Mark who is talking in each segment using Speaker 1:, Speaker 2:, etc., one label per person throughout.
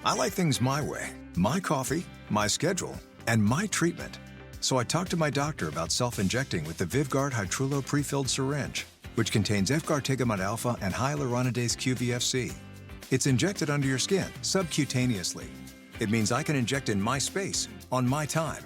Speaker 1: I like things my way. My coffee, my schedule, and my treatment. So I talked to my doctor about self-injecting with the Vyvgart Hytrulo pre-filled syringe, which contains efgartigimod alpha and hyaluronidase QVFC. It's injected under your skin, subcutaneously. It means I can inject in my space, on my time.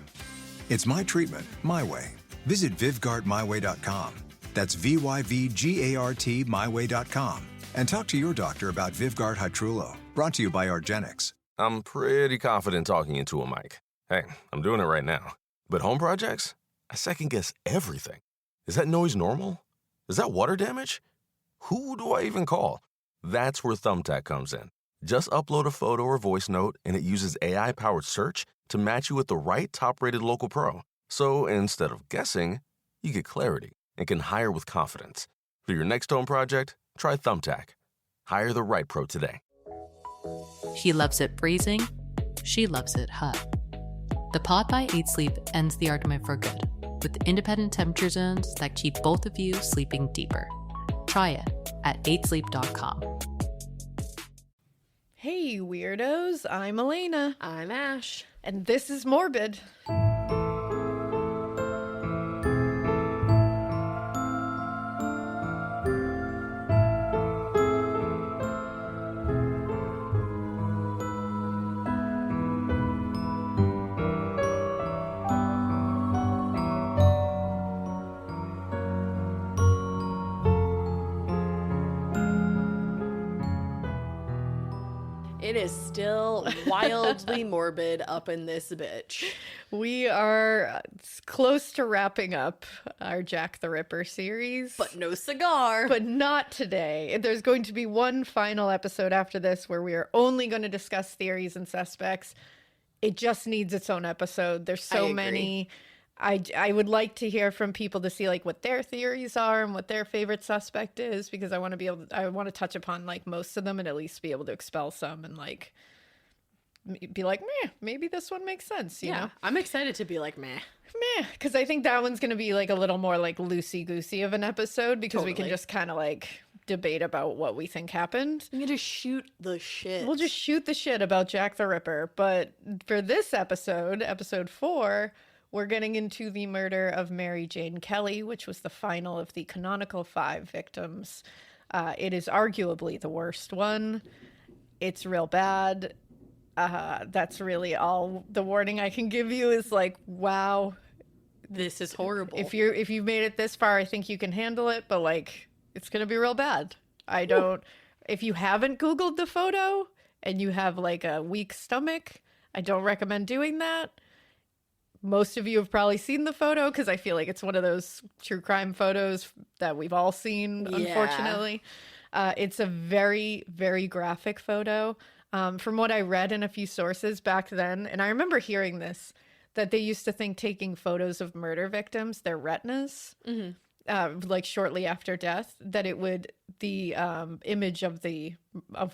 Speaker 1: It's my treatment, my way. Visit VyvgartMyWay.com. That's VYVGART MyWay.com. And talk to your doctor about Vyvgart Hytrulo. Brought to you by argenx.
Speaker 2: I'm pretty confident talking into a mic. Hey, I'm doing it right now. But home projects? I second guess everything. Is that noise normal? Is that water damage? Who do I even call? That's where Thumbtack comes in. Just upload a photo or voice note, and it uses AI-powered search to match you with the right top-rated local pro. So instead of guessing, you get clarity and can hire with confidence. For your next home project, try Thumbtack. Hire the right pro today.
Speaker 3: He loves it freezing. She loves it hot. The Pod by 8 Sleep ends the argument for good, with independent temperature zones that keep both of you sleeping deeper. Try it at 8sleep.com.
Speaker 4: Hey, weirdos. I'm Alaina.
Speaker 5: I'm Ash.
Speaker 4: And this is Morbid.
Speaker 5: It is still wildly morbid up in this bitch.
Speaker 4: We are close to wrapping up our Jack the Ripper series.
Speaker 5: But no cigar.
Speaker 4: But not today. There's going to be one final episode after this where we are only going to discuss theories and suspects. It just needs its own episode. There's so many. I would like to hear from people to see like what their theories are and what their favorite suspect is, because I want to touch upon like most of them and at least be able to expel some and like be like, meh, maybe this one makes sense, you know?
Speaker 5: I'm excited to be like, meh,
Speaker 4: because I think that one's going to be like a little more like loosey-goosey of an episode, because we can just kind of like debate about what we think happened.
Speaker 5: We can just shoot the shit.
Speaker 4: We'll just shoot the shit about Jack the Ripper. But for this episode, episode 4, we're getting into the murder of Mary Jane Kelley, which was the final of the canonical 5 victims. It is arguably the worst one. It's real bad. That's really all the warning I can give you is like, wow,
Speaker 5: this is horrible.
Speaker 4: If you've made it this far, I think you can handle it, but like, it's gonna be real bad. If you haven't Googled the photo and you have like a weak stomach, I don't recommend doing that. Most of you have probably seen the photo because I feel like it's one of those true crime photos that we've all seen, unfortunately. It's a very, very graphic photo. From what I read in a few sources back then, and I remember hearing this, that they used to think taking photos of murder victims, their retinas, like shortly after death, that it would, the image of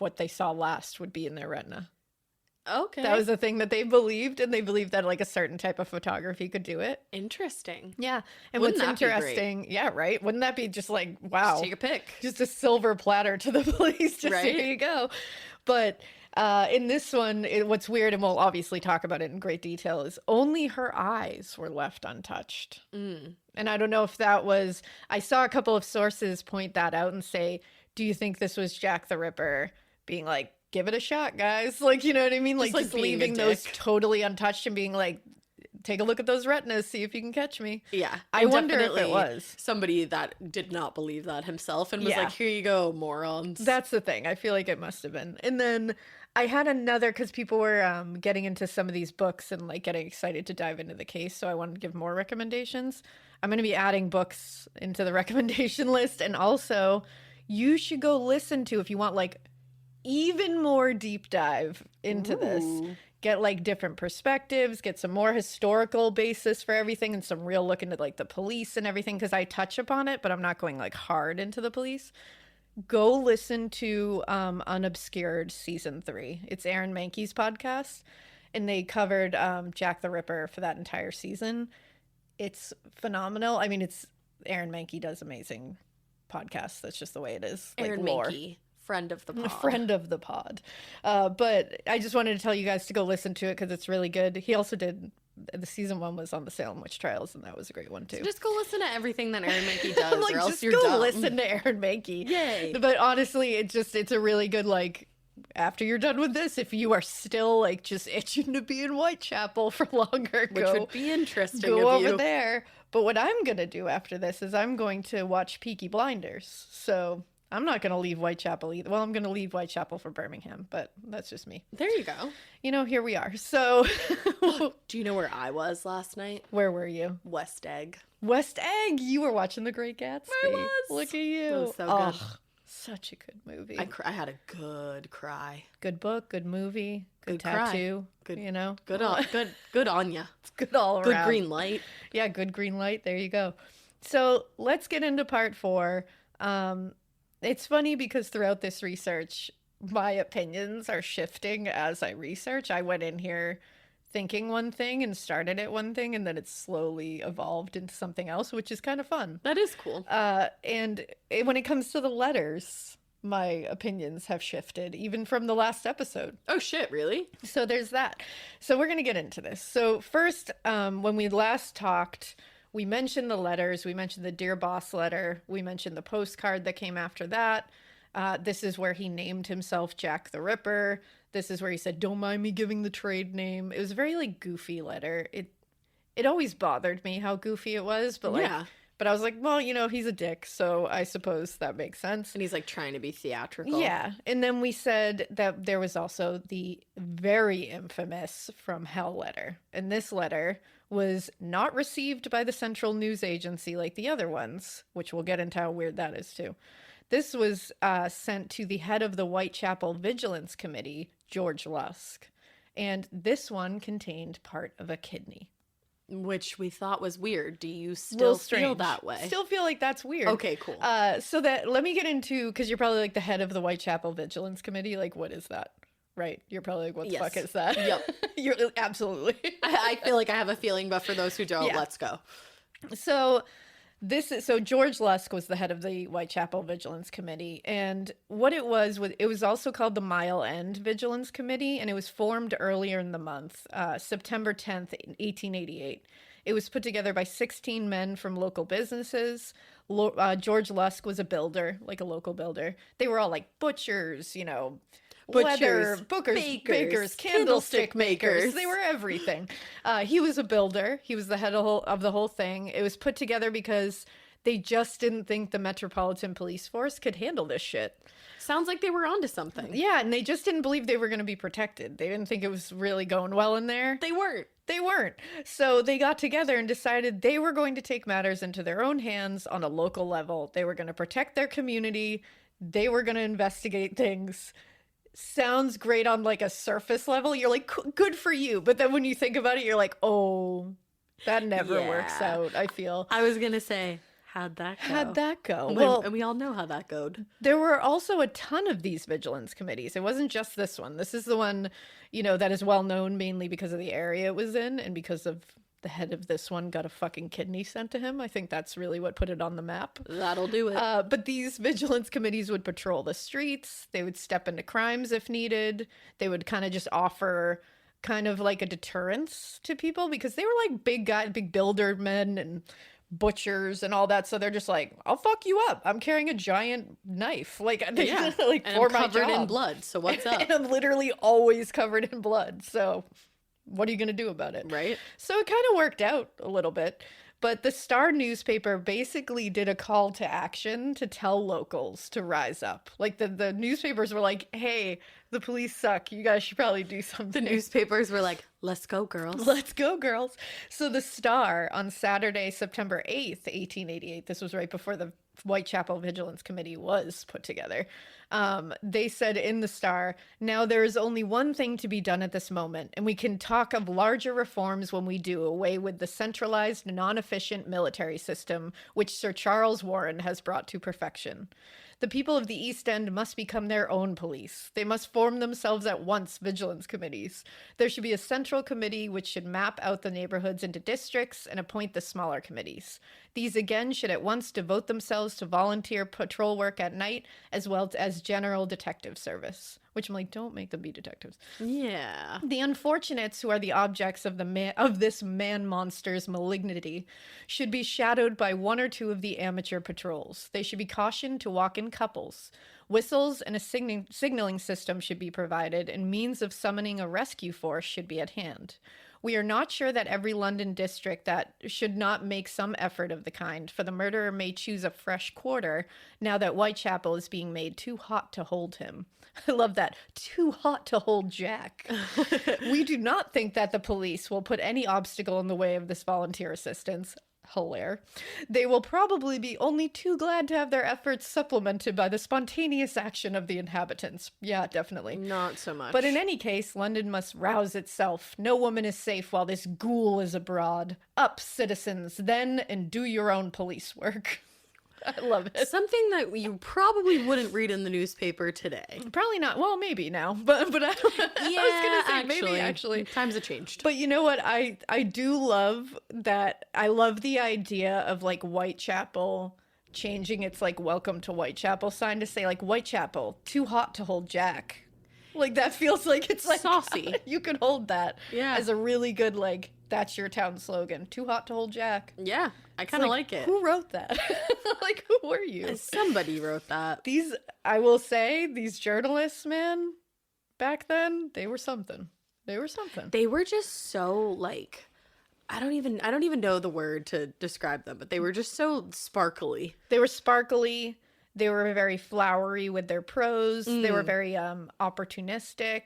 Speaker 4: what they saw last would be in their retina.
Speaker 5: Okay.
Speaker 4: That was a thing that they believed, and they believed that like a certain type of photography could do it.
Speaker 5: Interesting.
Speaker 4: Yeah. And
Speaker 5: Wouldn't
Speaker 4: what's interesting, yeah, right? Wouldn't that be just like, wow.
Speaker 5: Just take a pic.
Speaker 4: Just a silver platter to the police, just
Speaker 5: right?
Speaker 4: Here you go. But in this one, what's weird, and we'll obviously talk about it in great detail, is only her eyes were left untouched. And I don't know if that was, I saw a couple of sources point that out and say, do you think this was Jack the Ripper being like, give it a shot, guys? Like, you know what I mean? Like just leaving those totally untouched and being like, take a look at those retinas, see if you can catch me.
Speaker 5: Yeah.
Speaker 4: I wonder if it was
Speaker 5: somebody that did not believe that himself and was like, here you go, morons.
Speaker 4: That's the thing. I feel like it must have been. And then I had another, because people were getting into some of these books and like getting excited to dive into the case, so I wanted to give more recommendations. I'm going to be adding books into the recommendation list. And also, you should go listen to, if you want like even more deep dive into this, get like different perspectives, get some more historical basis for everything, and some real look into like the police and everything, because I touch upon it, but I'm not going like hard into the police. Go listen to Unobscured Season 3. It's Aaron Mahnke's podcast, and they covered Jack the Ripper for that entire season. It's phenomenal. I mean, it's Aaron Mahnke does amazing podcasts. That's just the way it is. Like
Speaker 5: Aaron
Speaker 4: lore.
Speaker 5: Mahnke Friend of the pod.
Speaker 4: Friend of the pod. But I just wanted to tell you guys to go listen to it because it's really good. He also did, the season 1 was on the Salem Witch Trials, and that was a great one too.
Speaker 5: So just go listen to everything that Aaron Mikie does,
Speaker 4: like,
Speaker 5: or else
Speaker 4: just
Speaker 5: you're
Speaker 4: go
Speaker 5: dumb.
Speaker 4: listen to Aaron Mikie.
Speaker 5: Yay.
Speaker 4: But honestly, it's a really good, like, after you're done with this, if you are still like just itching to be in Whitechapel for longer,
Speaker 5: Which would be interesting
Speaker 4: go
Speaker 5: of
Speaker 4: over
Speaker 5: you.
Speaker 4: there. But what I'm gonna do after this is I'm going to watch Peaky Blinders. So I'm not gonna leave Whitechapel either. Well, I'm gonna leave Whitechapel for Birmingham, but that's just me.
Speaker 5: There you go.
Speaker 4: You know, here we are. So
Speaker 5: Do you know where I was last night?
Speaker 4: where were you?
Speaker 5: West Egg.
Speaker 4: West Egg. You were watching The Great Gatsby.
Speaker 5: I was.
Speaker 4: Look at you.
Speaker 5: It was so
Speaker 4: Oh,
Speaker 5: good.
Speaker 4: such a good movie.
Speaker 5: I had a good cry.
Speaker 4: Good book, good movie, good
Speaker 5: Good cry.
Speaker 4: tattoo.
Speaker 5: Good-
Speaker 4: you know,
Speaker 5: Good on ya.
Speaker 4: It's good all around.
Speaker 5: Good green light.
Speaker 4: Yeah, good green light. There you go. So let's get into part 4. It's funny because throughout this research, my opinions are shifting as I research. I went in here thinking one thing and started at one thing, and then it's slowly evolved into something else, which is kind of fun.
Speaker 5: That is cool.
Speaker 4: When it comes to the letters, my opinions have shifted, even from the last episode.
Speaker 5: Oh shit, really?
Speaker 4: So there's that. So we're going to get into this. So first, when we last talked, we mentioned the letters. We mentioned the Dear Boss letter. We mentioned the postcard that came after that. This is where he named himself Jack the Ripper. This is where he said, "Don't mind me giving the trade name." It was a very like goofy letter. It always bothered me how goofy it was, but like,
Speaker 5: Yeah.
Speaker 4: but I was like, well, you know, he's a dick, so I suppose that makes sense.
Speaker 5: And he's like trying to be theatrical.
Speaker 4: Yeah. And then we said that there was also the very infamous From Hell letter. And this letter was not received by the Central News Agency like the other ones, which we'll get into how weird that is too. This was sent to the head of the Whitechapel Vigilance Committee, George Lusk. And this one contained part of a kidney.
Speaker 5: Which we thought was weird. Do you
Speaker 4: Little
Speaker 5: still feel
Speaker 4: strange.
Speaker 5: that way?
Speaker 4: Still feel like that's weird.
Speaker 5: Okay, cool.
Speaker 4: So that, let me get into, because you're probably like the head of the Whitechapel Vigilance Committee. Like, what is that? Right? You're probably like, what the
Speaker 5: Yes.
Speaker 4: fuck is that?
Speaker 5: Yep.
Speaker 4: You're absolutely.
Speaker 5: I feel like I have a feeling, but for those who don't,
Speaker 4: Yeah.
Speaker 5: let's go.
Speaker 4: So George Lusk was the head of the Whitechapel Vigilance Committee, and what it was also called the Mile End Vigilance Committee, and it was formed earlier in the month, September 10th, 1888. It was put together by 16 men from local businesses. George Lusk was a builder, like a local builder. They were all like butchers, you know, leather, bakers, candlestick makers. They were everything. He was a builder. He was the head of the whole thing. It was put together because they just didn't think the Metropolitan Police Force could handle this shit.
Speaker 5: Sounds like they were onto something.
Speaker 4: Yeah, and they just didn't believe they were going to be protected. They didn't think it was really going well in there.
Speaker 5: They weren't.
Speaker 4: They weren't. So they got together and decided they were going to take matters into their own hands on a local level. They were going to protect their community. They were going to investigate things. Sounds great on like a surface level. You're like, good for you. But then when you think about it, you're like, oh, that never works
Speaker 5: Yeah.
Speaker 4: out, I feel.
Speaker 5: I was going to say, how'd that go?
Speaker 4: How'd that go?
Speaker 5: Well, and we all know how that goed.
Speaker 4: There were also a ton of these vigilance committees. It wasn't just this one. This is the one, you know, that is well known mainly because of the area it was in and because of the head of this one got a fucking kidney sent to him. I think that's really what put it on the map.
Speaker 5: That'll do it.
Speaker 4: But these vigilance committees would patrol the streets. They would step into crimes if needed. They would kind of just offer kind of like a deterrence to people because they were like big guys, big builder men and butchers and all that. So they're just like, I'll fuck you up. I'm carrying a giant knife. Like,
Speaker 5: Yeah.
Speaker 4: like
Speaker 5: And
Speaker 4: for
Speaker 5: I'm
Speaker 4: my
Speaker 5: covered in
Speaker 4: job.
Speaker 5: blood, so what's up?
Speaker 4: And I'm literally always covered in blood. So what are you going to do about it?
Speaker 5: Right?
Speaker 4: So it kind of worked out a little bit. But the Star newspaper basically did a call to action to tell locals to rise up. Like the newspapers were like, hey, the police suck. You guys should probably do something.
Speaker 5: The newspapers were like, let's go, girls.
Speaker 4: Let's go, girls. So the Star on Saturday, September 8th, 1888, this was right before the Whitechapel Vigilance Committee was put together. They said in the Star, now there is only one thing to be done at this moment, and we can talk of larger reforms when we do away with the centralized, non-efficient military system which Sir Charles Warren has brought to perfection. The people of the East End must become their own police. They must form themselves at once vigilance committees. There should be a central committee which should map out the neighborhoods into districts and appoint the smaller committees. These again should at once devote themselves to volunteer patrol work at night as well as general detective service. Which I'm like, don't make them be detectives.
Speaker 5: Yeah.
Speaker 4: The unfortunates who are the objects of this man monster's malignity should be shadowed by one or two of the amateur patrols. They should be cautioned to walk in couples. Whistles and a signaling system should be provided, and means of summoning a rescue force should be at hand. We are not sure that every London district that should not make some effort of the kind, for the murderer may choose a fresh quarter now that Whitechapel is being made too hot to hold him. I love that. Too hot to hold Jack. We do not think that the police will put any obstacle in the way of this volunteer assistance. Hilaire. They will probably be only too glad to have their efforts supplemented by the spontaneous action of the inhabitants. Yeah, definitely.
Speaker 5: Not so much.
Speaker 4: But in any case, London must rouse itself. No woman is safe while this ghoul is abroad. Up, citizens, then, and do your own police work. I love it.
Speaker 5: Something that you probably wouldn't read in the newspaper today.
Speaker 4: Probably not. Well, maybe now, but I was gonna say maybe actually
Speaker 5: times have changed.
Speaker 4: But you know what? I do love that. I love the idea of like Whitechapel changing its like "Welcome to Whitechapel" sign to say like "Whitechapel, too hot to hold Jack." Like that feels like it's like
Speaker 5: saucy.
Speaker 4: You can hold that
Speaker 5: Yeah.
Speaker 4: as a really good like that's your town slogan. Too hot to hold Jack.
Speaker 5: Yeah, I kind of like it.
Speaker 4: Who wrote that? Like, who were you?
Speaker 5: Somebody wrote that.
Speaker 4: I will say, these journalists, man, back then, they were something. They were something.
Speaker 5: They were just so like, I don't even know the word to describe them, but they were just so sparkly.
Speaker 4: They were sparkly. They were very flowery with their prose. They were very opportunistic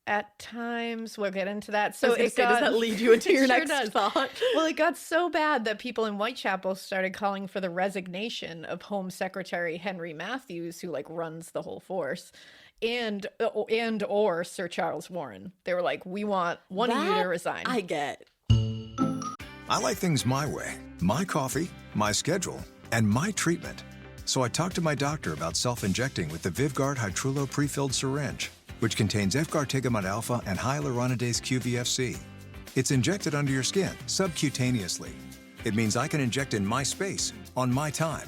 Speaker 4: at times. We'll get into that. So
Speaker 5: does that lead you into your next thought?
Speaker 4: Well, it got so bad that people in Whitechapel started calling for the resignation of Home Secretary Henry Matthews, who like runs the whole force, and or Sir Charles Warren. They were like, we want one of you to resign.
Speaker 5: I get.
Speaker 1: I like things my way. My coffee, my schedule, and my treatment. So I talked to my doctor about self-injecting with the VivGuard Hytrulo pre-filled syringe, which contains efgartigimod alpha and hyaluronidase QVFC. It's injected under your skin, subcutaneously. It means I can inject in my space, on my time.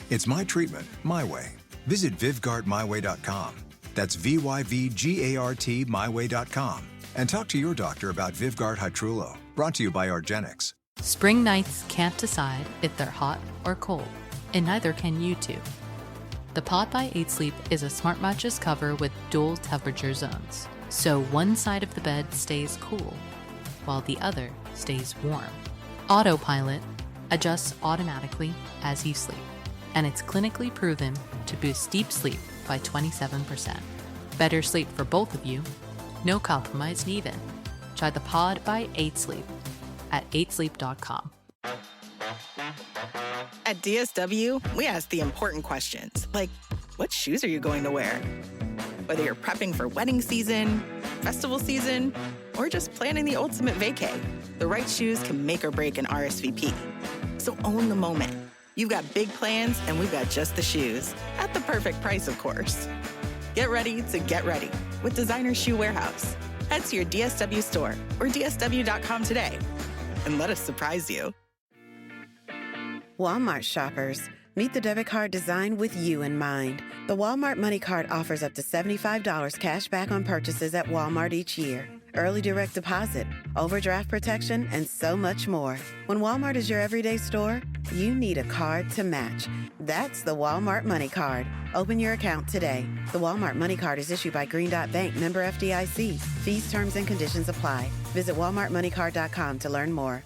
Speaker 1: It's my treatment, my way. Visit VivGuardMyWay.com. That's VYVGART myway.com. And talk to your doctor about VivGuard Hytrulo, brought to you by argenx.
Speaker 3: Spring nights can't decide if they're hot or cold, and neither can you two. The Pod by 8 Sleep is a smart mattress cover with dual temperature zones, so one side of the bed stays cool, while the other stays warm. Autopilot adjusts automatically as you sleep, and it's clinically proven to boost deep sleep by 27%. Better sleep for both of you, no compromise needed. Try the Pod by 8 Sleep at 8sleep.com.
Speaker 6: At DSW, we ask the important questions, like, what shoes are you going to wear? Whether you're prepping for wedding season, festival season, or just planning the ultimate vacay, the right shoes can make or break an RSVP. So own the moment. You've got big plans, and we've got just the shoes, at the perfect price, of course. Get ready to get ready with Designer Shoe Warehouse. Head to your DSW store or dsw.com today, and let us surprise you.
Speaker 7: Walmart shoppers, meet the debit card designed with you in mind. The Walmart Money Card offers up to $75 cash back on purchases at Walmart each year. Early direct deposit, overdraft protection, and so much more. When Walmart is your everyday store, you need a card to match. That's the Walmart Money Card. Open your account today. The Walmart Money Card is issued by Green Dot Bank, member FDIC. Fees, terms, and conditions apply. Visit walmartmoneycard.com to learn more.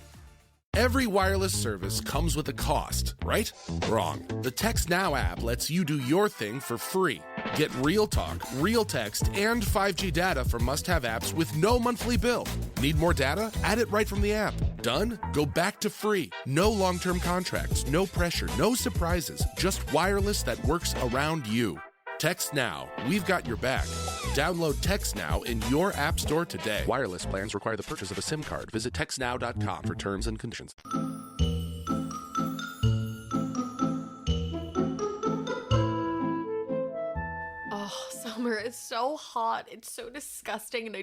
Speaker 8: Every wireless service comes with a cost, right? Wrong. The Text Now app lets you do your thing for free. Get real talk, real text, and 5G data for must-have apps with no monthly bill. Need more data? Add it right from the app. Done? Go back to free. No long-term contracts, no pressure, no surprises. Just wireless that works around you. Text Now. We've got your back. Download Text Now in your app store today. Wireless plans require the purchase of a SIM card. Visit textnow.com for terms and conditions.
Speaker 5: Oh, Summer summer is so hot. It's so disgusting. And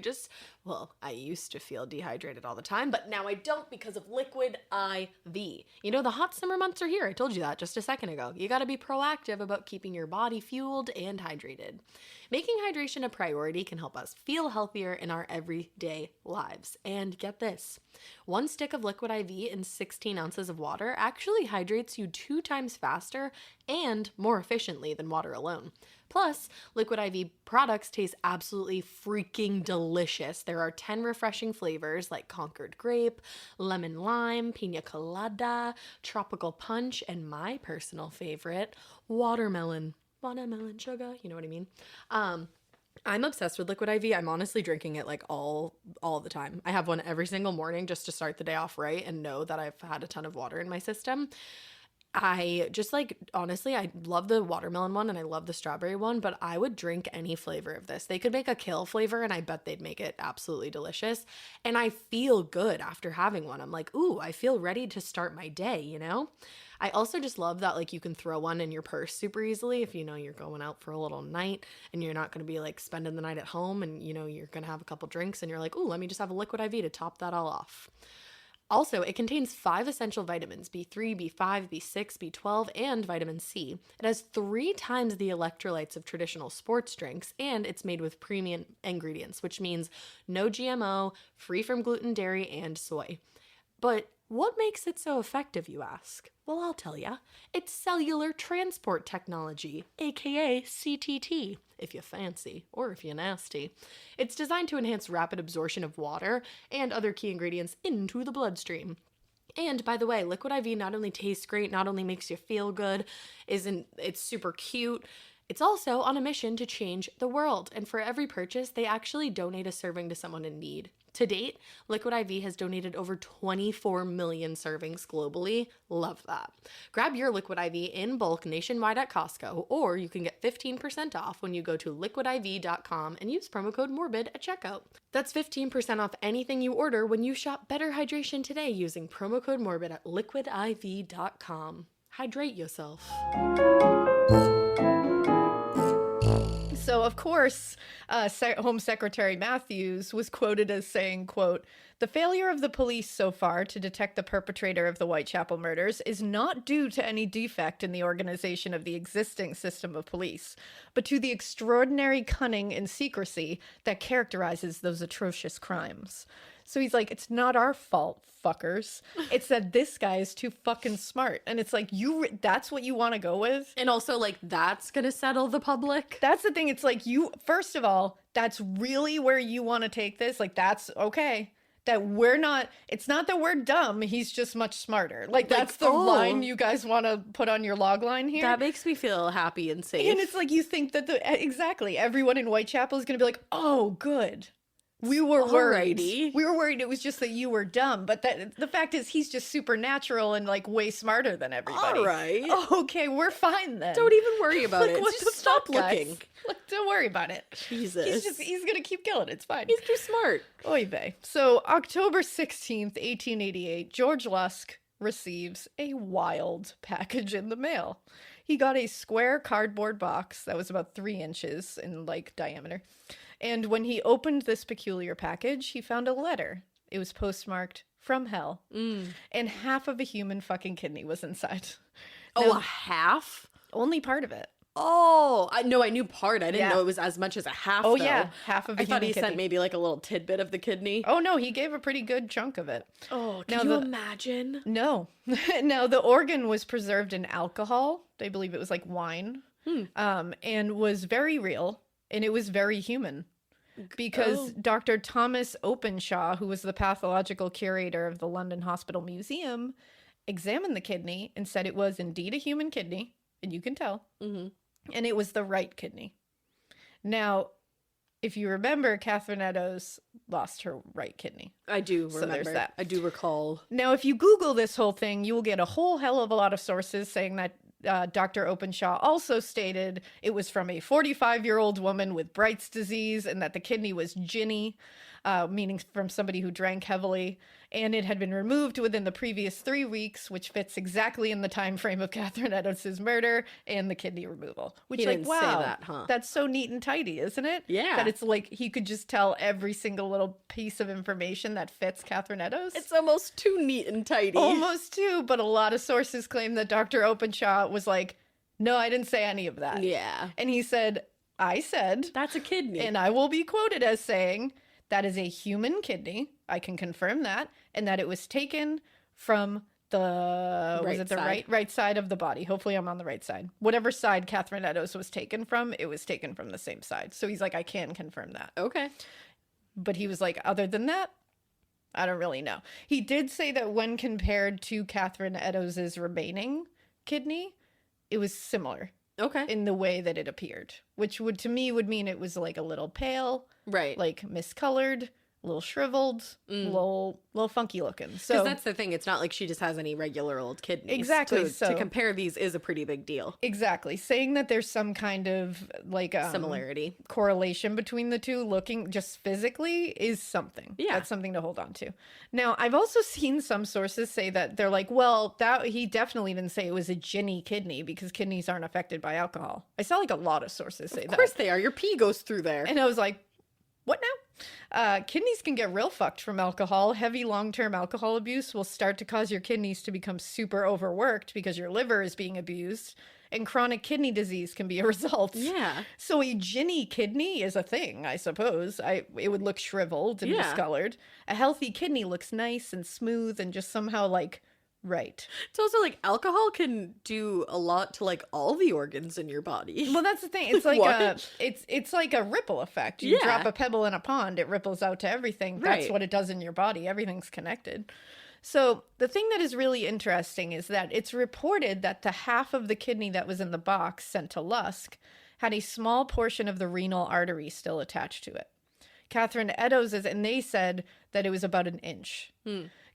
Speaker 5: I used to feel dehydrated all the time, but now I don't because of Liquid IV. You know, the hot summer months are here. I told you that just a second ago. You got to be proactive about keeping your body fueled and hydrated. Making hydration a priority can help us feel healthier in our everyday lives. And get this, 1 stick of Liquid IV in 16 ounces of water actually hydrates you 2 times faster and more efficiently than water alone. Plus, Liquid IV products taste absolutely freaking delicious. There are 10 refreshing flavors like Concord Grape, Lemon Lime, Pina Colada, Tropical Punch, and my personal favorite, Watermelon. Watermelon sugar, you know what I mean? I'm obsessed with Liquid IV. I'm honestly drinking it like all the time. I have one every single morning just to start the day off right and know that I've had a ton of water in my system. I just honestly, I love the watermelon one and I love the strawberry one, but I would drink any flavor of this. They could make a kale flavor and I bet they'd make it absolutely delicious. And I feel good after having one. I'm like, ooh, I feel ready to start my day, you know? I also just love that you can throw one in your purse super easily if you're going out for a little night and you're not going to be spending the night at home and you're going to have a couple drinks and you're like, ooh, let me just have a Liquid IV to top that all off. Also, it contains 5 essential vitamins, B3, B5, B6, B12, and vitamin C. It has 3 times the electrolytes of traditional sports drinks, and it's made with premium ingredients, which means no GMO, free from gluten, dairy, and soy. But what makes it so effective, you ask? Well, I'll tell ya. It's cellular transport technology, aka CTT, if you fancy, or if you nasty. It's designed to enhance rapid absorption of water and other key ingredients into the bloodstream. And by the way, Liquid IV not only tastes great, not only makes you feel good, it's super cute, it's also on a mission to change the world. And for every purchase, they actually donate a serving to someone in need. To date, Liquid IV has donated over 24 million servings globally. Love that. Grab your Liquid IV in bulk nationwide at Costco, or you can get 15% off when you go to liquidiv.com and use promo code MORBID at checkout. That's 15% off anything you order when you shop Better Hydration today using promo code MORBID at liquidiv.com. Hydrate yourself.
Speaker 4: So, of course, Home Secretary Matthews was quoted as saying, quote, "The failure of the police so far to detect the perpetrator of the Whitechapel murders is not due to any defect in the organization of the existing system of police, but to the extraordinary cunning and secrecy that characterizes those atrocious crimes." So he's like, it's not our fault, fuckers. It's that this guy is too fucking smart. And it's like, that's what you want to go with?
Speaker 5: And also, that's going to settle the public?
Speaker 4: That's the thing. It's like, first of all, that's really where you want to take this. That's okay. That it's not that we're dumb. He's just much smarter. That's the line you guys want to put on your log line here.
Speaker 5: That makes me feel happy and safe.
Speaker 4: And it's like, you think that exactly, everyone in Whitechapel is going to be like, oh, good. We were worried.
Speaker 5: Alrighty.
Speaker 4: We were worried it was just that you were dumb. But the fact is, he's just supernatural and way smarter than everybody.
Speaker 5: All right.
Speaker 4: Okay, we're fine then.
Speaker 5: Don't even worry about it.
Speaker 4: Just
Speaker 5: stop looking.
Speaker 4: Don't worry about it.
Speaker 5: Jesus.
Speaker 4: He's going to keep killing it. It's fine.
Speaker 5: He's too smart.
Speaker 4: Oy vey. So, October 16th, 1888, George Lusk receives a wild package in the mail. He got a square cardboard box that was about 3 inches in diameter. And when he opened this peculiar package, he found a letter. It was postmarked "From Hell." And half of a human fucking kidney was inside.
Speaker 5: Oh, a half?
Speaker 4: Only part of it.
Speaker 5: Oh, I knew part. I didn't know it was as much as a half,
Speaker 4: Oh,
Speaker 5: though.
Speaker 4: yeah, half of a
Speaker 5: I
Speaker 4: human
Speaker 5: thought he
Speaker 4: kidney.
Speaker 5: sent maybe a little tidbit of the kidney.
Speaker 4: Oh, no, he gave a pretty good chunk of it.
Speaker 5: Oh, can you imagine?
Speaker 4: No. Now, the organ was preserved in alcohol. They believe it was like wine. And was very real. And it was very human because Dr. Thomas Openshaw, who was the pathological curator of the London Hospital Museum, examined the kidney and said it was indeed a human kidney, and you can tell, and it was the right kidney. Now, if you remember, Catherine Eddowes lost her right kidney.
Speaker 5: I do remember.
Speaker 4: So there's that.
Speaker 5: I do recall.
Speaker 4: Now, if you Google this whole thing, you will get a whole hell of a lot of sources saying that Dr. Openshaw also stated it was from a 45-year-old woman with Bright's disease and that the kidney was ginny, meaning from somebody who drank heavily, and it had been removed within the previous 3 weeks, which fits exactly in the time frame of Catherine Eddowes' murder and the kidney removal. Which,
Speaker 5: He didn't
Speaker 4: wow,
Speaker 5: say that, huh?
Speaker 4: that's so neat and tidy, isn't it?
Speaker 5: Yeah.
Speaker 4: That it's like he could just tell every single little piece of information that fits Catherine Eddowes.
Speaker 5: It's almost too neat and tidy.
Speaker 4: Almost too, but a lot of sources claim that Dr. Openshaw was like, no, I didn't say any of that.
Speaker 5: Yeah.
Speaker 4: And he said, I said,
Speaker 5: That's a kidney.
Speaker 4: and I will be quoted as saying, that is a human kidney. I can confirm that. And that it was taken from the right side of the body. Hopefully I'm on the right side. Whatever side Catherine Eddowes was taken from, it was taken from the same side. So he's like, I can confirm that.
Speaker 5: Okay.
Speaker 4: But he was like, other than that, I don't really know. He did say that when compared to Catherine Eddowes' remaining kidney, it was similar
Speaker 5: Okay.
Speaker 4: in the way that it appeared, which would to me would mean it was like a little pale,
Speaker 5: Right.
Speaker 4: like miscolored, a little shriveled, little funky looking. So
Speaker 5: Because that's the thing. It's not like she just has any regular old kidneys.
Speaker 4: Exactly,
Speaker 5: To
Speaker 4: so-
Speaker 5: compare these is a pretty big deal.
Speaker 4: exactly saying that there's some kind of like
Speaker 5: Similarity.
Speaker 4: correlation between the two looking just physically is something.
Speaker 5: Yeah.
Speaker 4: That's something to hold on to. Now, I've also seen some sources say that they're like, well, that he definitely didn't say it was a ginny kidney because kidneys aren't affected by alcohol. I saw like a lot of sources say
Speaker 5: Of
Speaker 4: that.
Speaker 5: course they are. Your pee goes through there.
Speaker 4: And I was like, what now? Kidneys can get real fucked from alcohol. Heavy long-term alcohol abuse will start to cause your kidneys to become super overworked because your liver is being abused, and chronic kidney disease can be a result.
Speaker 5: Yeah.
Speaker 4: So a ginny kidney is a thing, I suppose. It would look shriveled and
Speaker 5: Yeah.
Speaker 4: discolored. A healthy kidney looks nice and smooth and just somehow like right.
Speaker 5: It's also like alcohol can do a lot to like all the organs in your body.
Speaker 4: Well, that's the thing. It's like
Speaker 5: What?
Speaker 4: it's like a ripple effect. You
Speaker 5: Yeah.
Speaker 4: drop a pebble in a pond, it ripples out to everything. That's
Speaker 5: Right.
Speaker 4: what it does in your body. Everything's connected. So the thing that is really interesting is that it's reported that the half of the kidney that was in the box sent to Lusk had a small portion of the renal artery still attached to it. Catherine Eddowes' and they said that it was about an inch.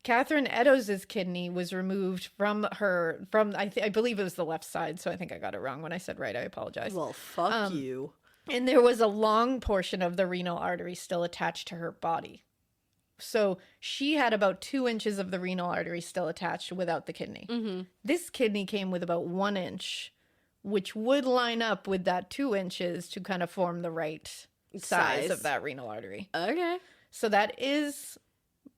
Speaker 4: Catherine Eddowes' kidney was removed from I believe it was the left side, so I think I got it wrong when I said right. I apologize.
Speaker 5: Well, fuck you.
Speaker 4: And there was a long portion of the renal artery still attached to her body. So she had about 2 inches of the renal artery still attached without the kidney. This kidney came with about 1 inch, which would line up with that 2 inches to kind of form the right size of that renal artery.
Speaker 5: Okay.
Speaker 4: So that is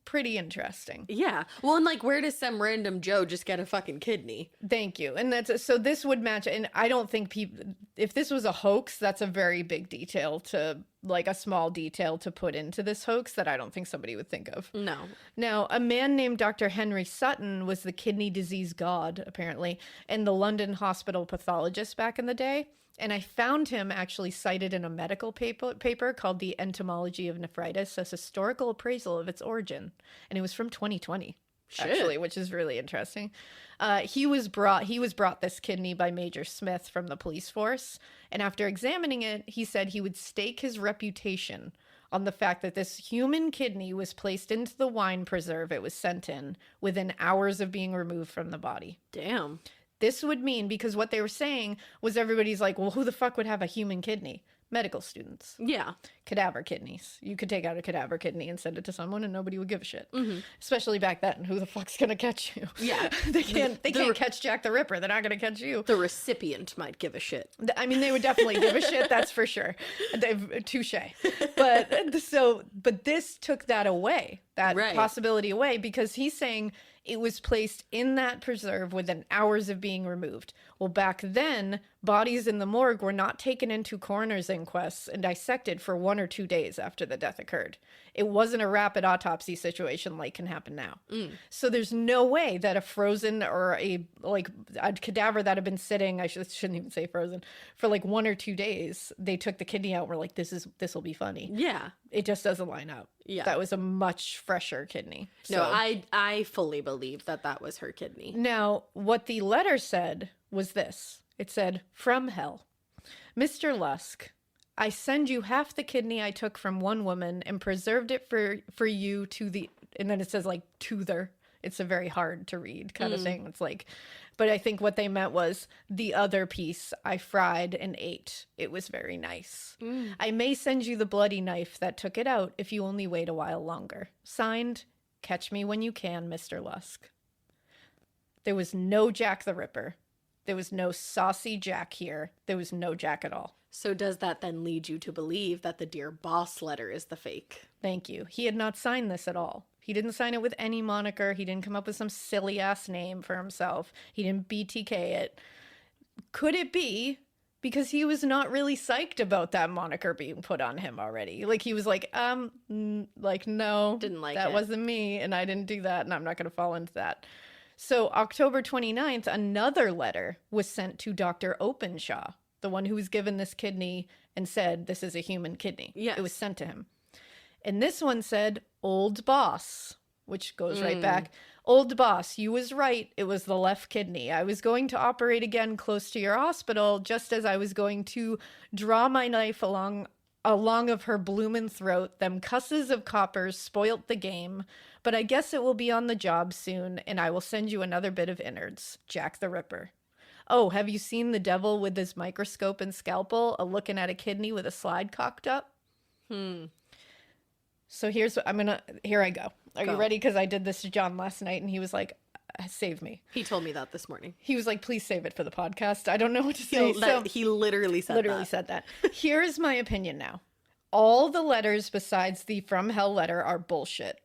Speaker 4: pretty interesting.
Speaker 5: Yeah. Well, and like, where does some random Joe just get a fucking kidney?
Speaker 4: Thank you. And so this would match. And I don't think people, if this was a hoax, that's a very big detail to like a small detail to put into this hoax that I don't think somebody would think of.
Speaker 5: No.
Speaker 4: Now, a man named Dr. Henry Sutton was the kidney disease god, apparently, and the London hospital pathologist back in the day. And I found him actually cited in a medical paper called The Entomology of Nephritis, a historical appraisal of its origin. And it was from 2020, actually, which is really interesting. He was brought this kidney by Major Smith from the police force. And after examining it, he said he would stake his reputation on the fact that this human kidney was placed into the wine preserve it was sent in within hours of being removed from the body.
Speaker 5: Damn.
Speaker 4: This would mean, because what they were saying was everybody's like, well, who the fuck would have a human kidney? Medical students.
Speaker 5: Yeah.
Speaker 4: Cadaver kidneys. You could take out a cadaver kidney and send it to someone and nobody would give a shit. Especially back then. Who the fuck's going to catch you?
Speaker 5: Yeah.
Speaker 4: They can't catch Jack the Ripper. They're not going to catch you.
Speaker 5: The recipient might give a shit.
Speaker 4: I mean, they would definitely give a shit. That's for sure. Touche. But this took that away, that
Speaker 5: Right.
Speaker 4: possibility away, because he's saying it was placed in that preserve within hours of being removed. Well, back then, bodies in the morgue were not taken into coroner's inquests and dissected for 1 or 2 days after the death occurred. It wasn't a rapid autopsy situation like can happen now. So there's no way that a frozen or a cadaver that had been sitting, I shouldn't even say frozen, for like 1 or 2 days, they took the kidney out and were like, this will be funny.
Speaker 5: Yeah.
Speaker 4: It just doesn't line up.
Speaker 5: Yeah.
Speaker 4: That was a much fresher kidney.
Speaker 5: No, I fully believe that was her kidney.
Speaker 4: Now, what the letter said was this. It said, "From hell. Mr. Lusk, I send you half the kidney I took from one woman and preserved it for you to the," and then it says like "to their," It's a very hard to read kind of thing. It's like, but I think what they meant was the other piece I fried and ate. It was very nice. I may send you the bloody knife that took it out if you only wait a while longer. Signed, Catch Me When You Can, Mr. Lusk. There was no Jack the Ripper. There was no saucy Jack here. There was no Jack at all.
Speaker 5: So does that then lead you to believe that the Dear Boss letter is the fake?
Speaker 4: Thank you. He had not signed this at all. He didn't sign it with any moniker. He didn't come up with some silly ass name for himself. He didn't BTK it. Could it be because he was not really psyched about that moniker being put on him already? Like he was like, no,
Speaker 5: Didn't like
Speaker 4: that
Speaker 5: it.
Speaker 4: wasn't me, and I didn't do that, and I'm not going to fall into that. So October 29th, another letter was sent to Dr. Openshaw, the one who was given this kidney and said, this is a human kidney.
Speaker 5: Yes.
Speaker 4: It was sent to him. And this one said, old boss, which goes right back. Old boss, you was right. It was the left kidney. I was going to operate again close to your hospital just as I was going to draw my knife along of her bloomin' throat. Them cusses of coppers spoilt the game. But I guess it will be on the job soon, and I will send you another bit of innards. Jack the Ripper. Oh, have you seen the devil with his microscope and scalpel looking at a kidney with a slide cocked up? So here I go. Are you ready? Because I did this to John last night, and he was like, save me.
Speaker 5: He told me that this morning.
Speaker 4: He was like, please save it for the podcast. I don't know what to say.
Speaker 5: He literally said that.
Speaker 4: Here's my opinion now. All the letters besides the From Hell letter are bullshit.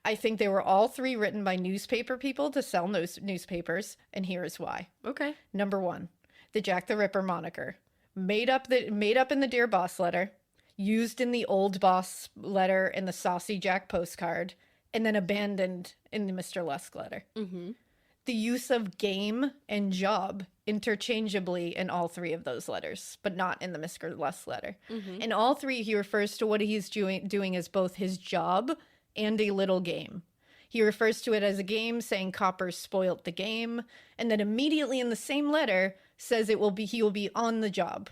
Speaker 4: I think they were all three written by newspaper people to sell newspapers, and here is why.
Speaker 5: Okay.
Speaker 4: Number one, the Jack the Ripper moniker. Made up in the Dear Boss letter, used in the Old Boss letter and the Saucy Jack postcard, and then abandoned in the Mr. Lusk letter. The use of game and job interchangeably in all three of those letters, but not in the Mr. Lusk letter. In all three, he refers to what he's doing as both his job and a little game. He refers to it as a game, saying coppers spoilt the game, and then immediately in the same letter says he will be on the job.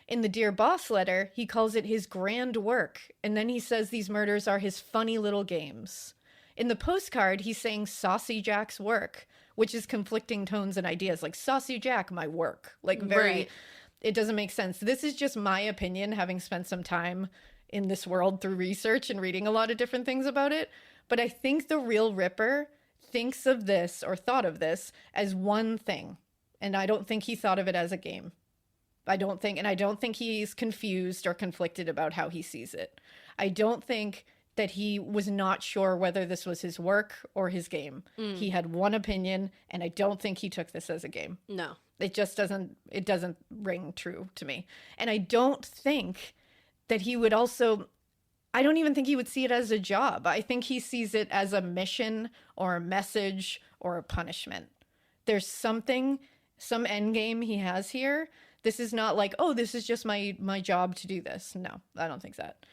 Speaker 4: In the Dear Boss letter, he calls it his grand work, and then he says these murders are his funny little games. In the postcard, he's saying Saucy Jack's work, which is conflicting tones and ideas, like Saucy Jack, my work. Like very,
Speaker 5: Right.
Speaker 4: It doesn't make sense. This is just my opinion, having spent some time in this world through research and reading a lot of different things about it. But I think the real Ripper thinks of this, or thought of this, as one thing. And I don't think he thought of it as a game. I don't think he's confused or conflicted about how he sees it. I don't think that he was not sure whether this was his work or his game. He had one opinion, and I don't think he took this as a game.
Speaker 5: No.
Speaker 4: It doesn't ring true to me. And I don't think that he would I don't even think he would see it as a job. I think he sees it as a mission or a message or a punishment. There's some end game he has here. This is not like, oh, this is just my job to do this. No, I don't think that.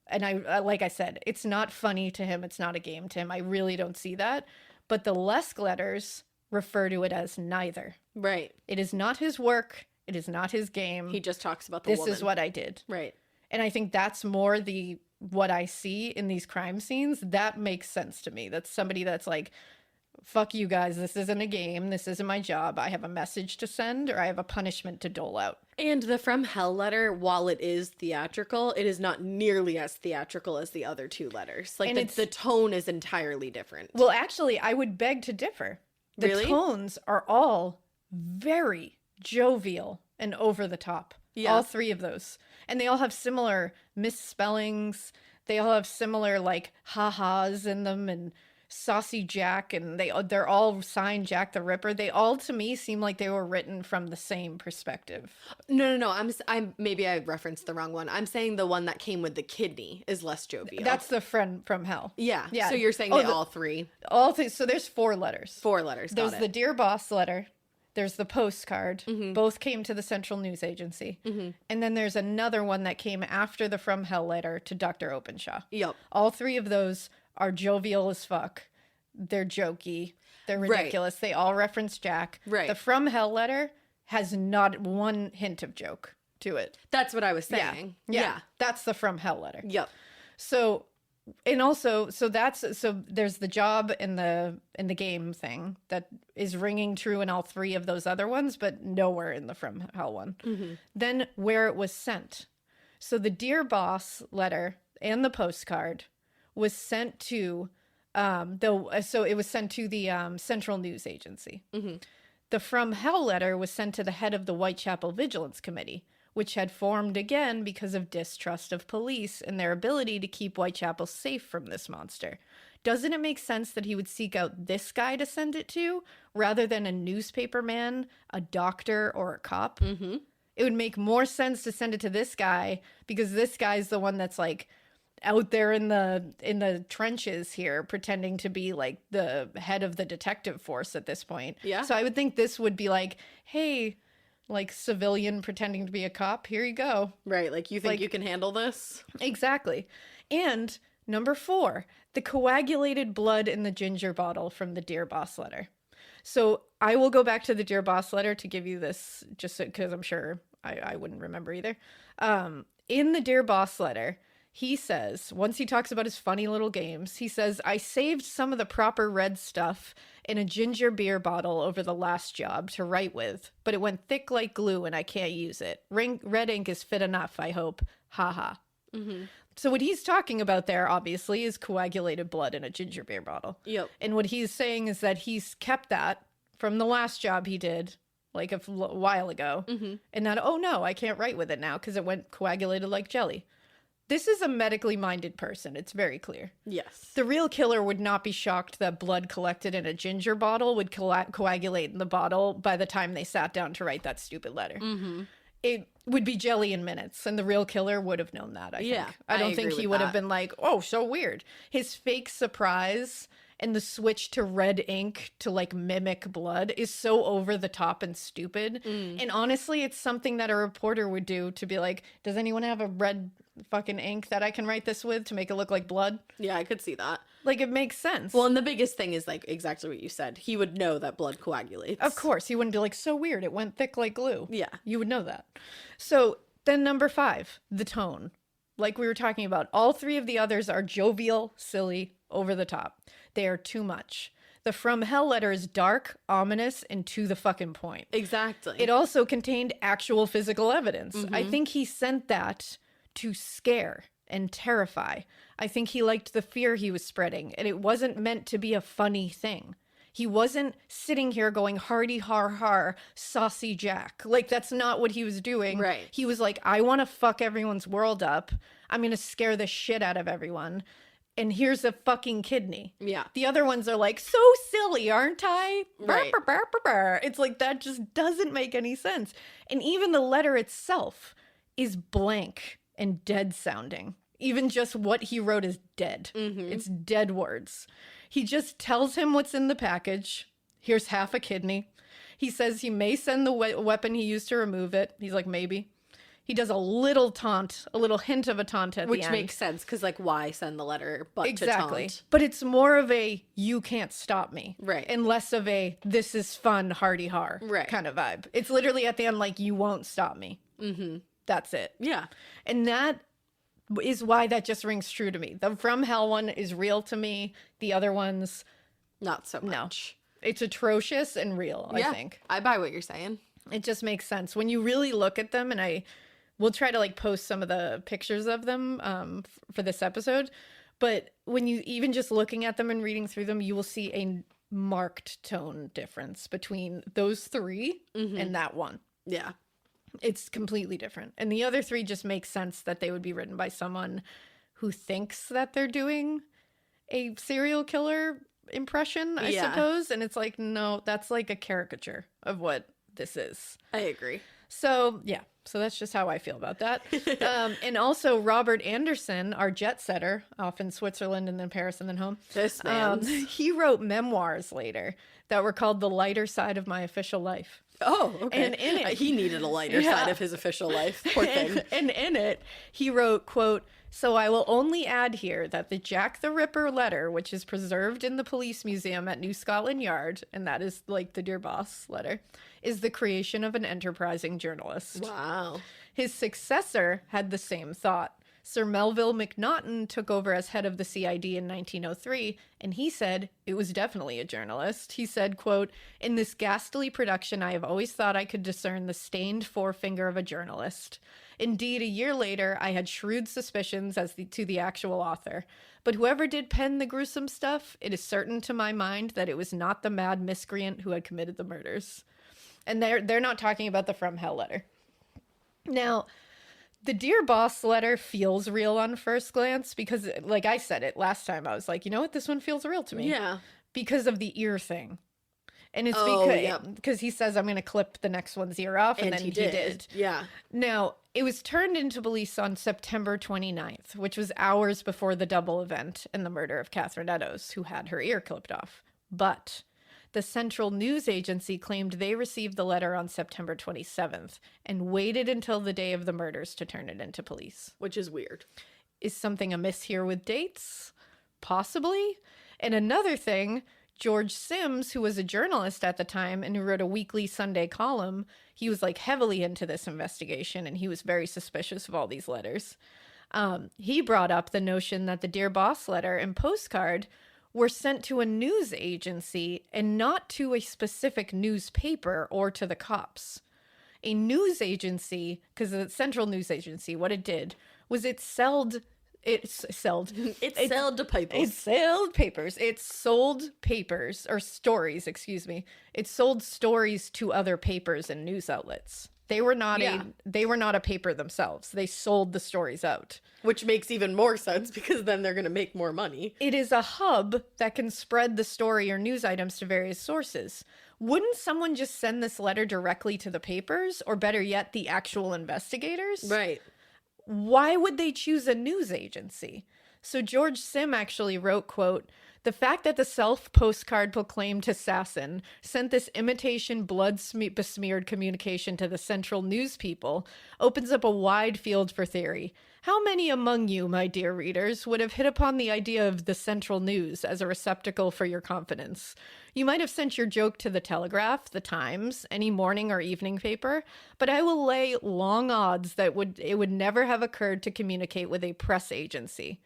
Speaker 4: And I like I said, it's not funny to him. It's not a game to him. I really don't see that. But the Lusk letters refer to it as neither.
Speaker 5: Right.
Speaker 4: It is not his work. It is not his game.
Speaker 5: He just talks about the
Speaker 4: This
Speaker 5: woman.
Speaker 4: is what I did.
Speaker 5: Right.
Speaker 4: And I think that's more what I see in these crime scenes. That makes sense to me. That's somebody that's like, fuck you guys, this isn't a game, this isn't my job. I have a message to send, or I have a punishment to dole out.
Speaker 5: And the From Hell letter, while it is theatrical, it is not nearly as theatrical as the other two letters. Like,
Speaker 4: And
Speaker 5: the tone is entirely different.
Speaker 4: Well, actually, I would beg to differ. The
Speaker 5: Really?
Speaker 4: tones are all very jovial and over the top.
Speaker 5: Yeah.
Speaker 4: All three of those. And they all have similar misspellings. They all have similar, like, ha-has in them, and Saucy Jack, and they're all signed Jack the Ripper. They all, to me, seem like they were written from the same perspective.
Speaker 5: No. I'm maybe I referenced the wrong one. I'm saying the one that came with the kidney is less jovial.
Speaker 4: That's the Friend from Hell.
Speaker 5: yeah.
Speaker 4: Yeah.
Speaker 5: So you're saying
Speaker 4: Oh,
Speaker 5: all three?
Speaker 4: So there's 4 letters.
Speaker 5: 4 letters.
Speaker 4: There's
Speaker 5: Got
Speaker 4: the
Speaker 5: it.
Speaker 4: Dear Boss letter. There's the postcard.
Speaker 5: Mm-hmm.
Speaker 4: Both came to the Central News Agency. And then there's another one that came after the From Hell letter to Dr. Openshaw.
Speaker 5: Yep.
Speaker 4: All 3 of those are jovial as fuck. They're jokey. They're
Speaker 5: Right.
Speaker 4: ridiculous. They all reference Jack.
Speaker 5: Right.
Speaker 4: The From Hell letter has not one hint of joke to it.
Speaker 5: That's what I was saying.
Speaker 4: Yeah. That's the From Hell letter.
Speaker 5: Yep.
Speaker 4: So And also, so there's the job in the game thing that is ringing true in all three of those other ones, but nowhere in the From Hell one. Then where it was sent. So the Dear Boss letter and the postcard was sent to it was sent to the Central News Agency. The From Hell letter was sent to the head of the Whitechapel Vigilance Committee, which had formed again because of distrust of police and their ability to keep Whitechapel safe from this monster. Doesn't it make sense that he would seek out this guy to send it to, rather than a newspaper man, a doctor, or a cop? It would make more sense to send it to this guy, because this guy's the one that's like out there in the trenches here, pretending to be like the head of the detective force at this point.
Speaker 5: Yeah.
Speaker 4: So I would think this would be like, hey, like civilian pretending to be a cop, here you go.
Speaker 5: Right, like you think you can handle this?
Speaker 4: Exactly. And number 4, the coagulated blood in the ginger bottle from the Dear Boss letter. So I will go back to the Dear Boss letter to give you this, just because I'm sure I wouldn't remember either. In the Dear Boss letter, he says, once he talks about his funny little games, he says, I saved some of the proper red stuff in a ginger beer bottle over the last job to write with, but it went thick like glue and I can't use it. Red ink is fit enough, I hope. Ha ha. So what he's talking about there, obviously, is coagulated blood in a ginger beer bottle.
Speaker 5: Yep.
Speaker 4: And what he's saying is that he's kept that from the last job he did, like a while ago. And that, oh no, I can't write with it now because it went coagulated like jelly. This is a medically minded person. It's very clear.
Speaker 5: Yes.
Speaker 4: The real killer would not be shocked that blood collected in a ginger bottle would coagulate in the bottle by the time they sat down to write that stupid letter. It would be jelly in minutes, and the real killer would have known that, I think. I don't think he would have been like, oh, so weird. His fake surprise and the switch to red ink to like mimic blood is so over the top and stupid. And honestly, it's something that a reporter would do, to be like, does anyone have a red fucking ink that I can write this with to make it look like blood?
Speaker 5: Yeah, I could see that.
Speaker 4: Like, it makes sense.
Speaker 5: Well, and the biggest thing is like exactly what you said. He would know that blood coagulates.
Speaker 4: Of course, he wouldn't be like, so weird, it went thick like glue.
Speaker 5: Yeah.
Speaker 4: You would know that. So then number 5, the tone. Like we were talking about, all 3 of the others are jovial, silly, over the top. They are too much. The From Hell letter is dark, ominous, and to the fucking point.
Speaker 5: Exactly.
Speaker 4: It also contained actual physical evidence. I think he sent that to scare and terrify. I think he liked the fear he was spreading, and it wasn't meant to be a funny thing. He wasn't sitting here going, hardy har har, saucy Jack. Like, that's not what he was doing.
Speaker 5: Right.
Speaker 4: He was like, I want to fuck everyone's world up. I'm going to scare the shit out of everyone. And here's a fucking kidney.
Speaker 5: Yeah.
Speaker 4: The other ones are like, so silly, aren't I?
Speaker 5: Right.
Speaker 4: Burr, burr, burr, burr. It's like, that just doesn't make any sense. And even the letter itself is blank and dead sounding. Even just what he wrote is dead. It's dead words. He just tells him what's in the package. Here's half a kidney. He says he may send the weapon he used to remove it. He's like, maybe. He does a little taunt, a little hint of a taunt at the end.
Speaker 5: Which makes sense, because, like, why send the letter but to taunt?
Speaker 4: But it's more of a, you can't stop me.
Speaker 5: Right.
Speaker 4: And less of a, this is fun, hardy har kind of vibe. It's literally at the end like, you won't stop me. That's it.
Speaker 5: Yeah.
Speaker 4: And that is why that just rings true to me. The From Hell one is real to me. The other ones,
Speaker 5: not so much.
Speaker 4: No. It's atrocious and real,
Speaker 5: yeah,
Speaker 4: I think.
Speaker 5: I buy what you're saying.
Speaker 4: It just makes sense. When you really look at them, and we'll try to like post some of the pictures of them for this episode. But when you, even just looking at them and reading through them, you will see a marked tone difference between those 3 and that one.
Speaker 5: Yeah.
Speaker 4: It's completely different. And the other 3 just make sense that they would be written by someone who thinks that they're doing a serial killer impression, I suppose. And it's like, no, that's like a caricature of what this is.
Speaker 5: I agree.
Speaker 4: So, yeah. So that's just how I feel about that. And also Robert Anderson, our jet setter, off in Switzerland and then Paris and then home.
Speaker 5: This man.
Speaker 4: He wrote memoirs later that were called The Lighter Side of My Official Life.
Speaker 5: Oh, okay.
Speaker 4: And in it,
Speaker 5: he needed a lighter side of his official life. Poor thing.
Speaker 4: And in it, he wrote, quote, so I will only add here that the Jack the Ripper letter, which is preserved in the police museum at New Scotland Yard, and that is like the Dear Boss letter, is the creation of an enterprising journalist.
Speaker 5: Wow.
Speaker 4: His successor had the same thought. Sir Melville Macnaghten took over as head of the CID in 1903, and he said it was definitely a journalist. He said, quote, "In this ghastly production, I have always thought I could discern the stained forefinger of a journalist. Indeed, a year later, I had shrewd suspicions as to the actual author. But whoever did pen the gruesome stuff, it is certain to my mind that it was not the mad miscreant who had committed the murders." And they're not talking about the From Hell letter. Now, the Dear Boss letter feels real on first glance because, like I said it last time, I was like, you know what? This one feels real to me.
Speaker 5: Yeah.
Speaker 4: Because of the ear thing. And it's because he says, I'm going to clip the next one's ear off, and then he did.
Speaker 5: Yeah.
Speaker 4: Now, it was turned into police on September 29th, which was hours before the double event and the murder of Catherine Eddowes, who had her ear clipped off. But the Central News Agency claimed they received the letter on September 27th and waited until the day of the murders to turn it into police.
Speaker 5: Which is weird.
Speaker 4: Is something amiss here with dates? Possibly. And another thing, George Sims, who was a journalist at the time and who wrote a weekly Sunday column, he was like heavily into this investigation and he was very suspicious of all these letters. He brought up the notion that the Dear Boss letter and postcard were sent to a news agency and not to a specific newspaper or to the cops. A news agency, because the Central News Agency, what it did was it sold papers. It sold papers, or stories, excuse me. It sold stories to other papers and news outlets. They were not a paper themselves. They sold the stories out.
Speaker 5: Which makes even more sense because then they're going to make more money.
Speaker 4: It is a hub that can spread the story or news items to various sources. Wouldn't someone just send this letter directly to the papers, or better yet, the actual investigators?
Speaker 5: Right.
Speaker 4: Why would they choose a news agency? So George Sim actually wrote, quote, "The fact that the self-postcard proclaimed assassin sent this imitation blood-besmeared communication to the Central News people opens up a wide field for theory. How many among you, my dear readers, would have hit upon the idea of the Central News as a receptacle for your confidence? You might have sent your joke to the Telegraph, the Times, any morning or evening paper, but I will lay long odds that it would never have occurred to communicate with a press agency.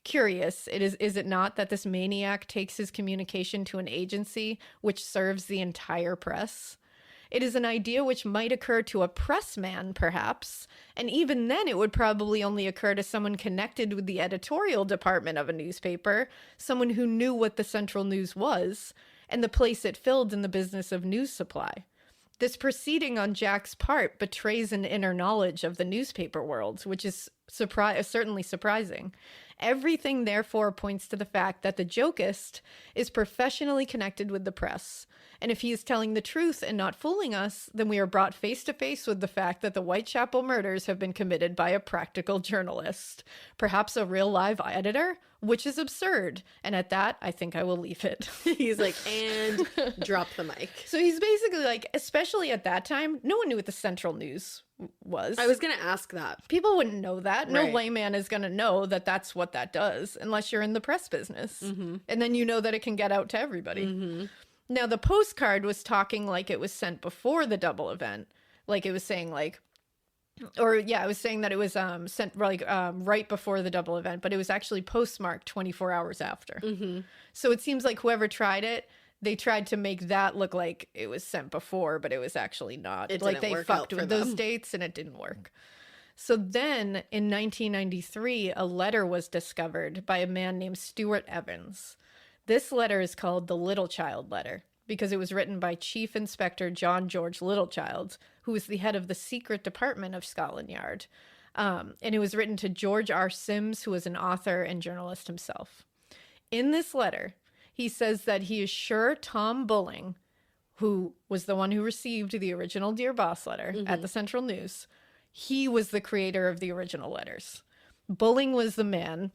Speaker 4: Curious, is it not that this maniac takes his communication to an agency which serves the entire press? It is an idea which might occur to a pressman, perhaps, and even then it would probably only occur to someone connected with the editorial department of a newspaper, someone who knew what the Central News was, and the place it filled in the business of news supply. This proceeding on Jack's part betrays an inner knowledge of the newspaper world, which is certainly surprising. Everything, therefore, points to the fact that the jokist is professionally connected with the press. And if he is telling the truth and not fooling us, then we are brought face to face with the fact that the Whitechapel murders have been committed by a practical journalist. Perhaps a real live editor, which is absurd. And at that, I think I will leave it.
Speaker 5: He's like, and drop the mic.
Speaker 4: So he's basically like, especially at that time, no one knew what the Central News was.
Speaker 5: I was going to ask that.
Speaker 4: People wouldn't know that. No
Speaker 5: Right.
Speaker 4: layman is going to know that that's what that does unless you're in the press business.
Speaker 5: Mm-hmm.
Speaker 4: And then you know that it can get out to everybody.
Speaker 5: Mm-hmm.
Speaker 4: Now, the postcard was talking like it was sent before the double event. Like it was saying like, it was saying that it was sent like right before the double event, but it was actually postmarked 24 hours after.
Speaker 5: Mm-hmm.
Speaker 4: So it seems like whoever tried it, they tried to make that look like it was sent before, but it was actually not.
Speaker 5: It
Speaker 4: like
Speaker 5: didn't
Speaker 4: they
Speaker 5: work
Speaker 4: fucked
Speaker 5: out for
Speaker 4: with those
Speaker 5: them.
Speaker 4: dates and it didn't work. So then in 1993, a letter was discovered by a man named Stuart Evans. This letter is called the Littlechild letter because it was written by Chief Inspector John George Littlechild, who was the head of the secret department of Scotland Yard. And it was written to George R. Sims, who was an author and journalist himself. In this letter, he says that he is sure Tom Bulling, who was the one who received the original Dear Boss letter at the Central News, he was the creator of the original letters. Bulling was the man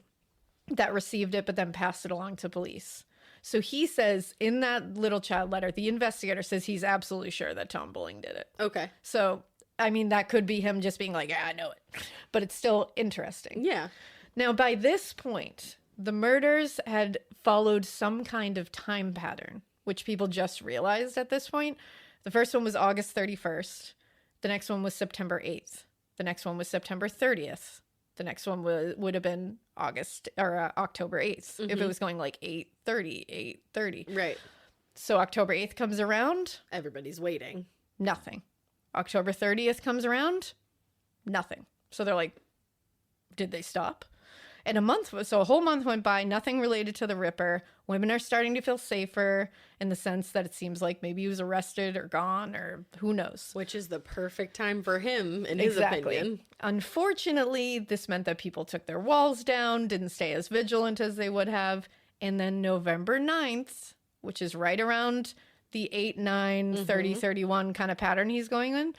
Speaker 4: that received it but then passed it along to police. So he says in that Littlechild letter, the investigator says he's absolutely sure that Tom Bulling did it.
Speaker 5: Okay.
Speaker 4: So, I mean, that could be him just being like, yeah, I know it. But it's still interesting.
Speaker 5: Yeah.
Speaker 4: Now, by this point, the murders had followed some kind of time pattern, which people just realized at this point. The first one was August 31st. The next one was September 8th. The next one was September 30th. The next one would have been October 8th if it was going like 8:30.
Speaker 5: Right.
Speaker 4: So October 8th comes around,
Speaker 5: Everybody's waiting.
Speaker 4: nothing. October 30th comes around, nothing. So they're like, did they stop? And a whole month went by, nothing related to the Ripper. Women are starting to feel safer in the sense that it seems like maybe he was arrested or gone or who knows.
Speaker 5: Which is the perfect time for him, in his opinion.
Speaker 4: Unfortunately, this meant that people took their walls down, didn't stay as vigilant as they would have. And then November 9th, which is right around the 8, 9, 30, 31 kind of pattern he's going in,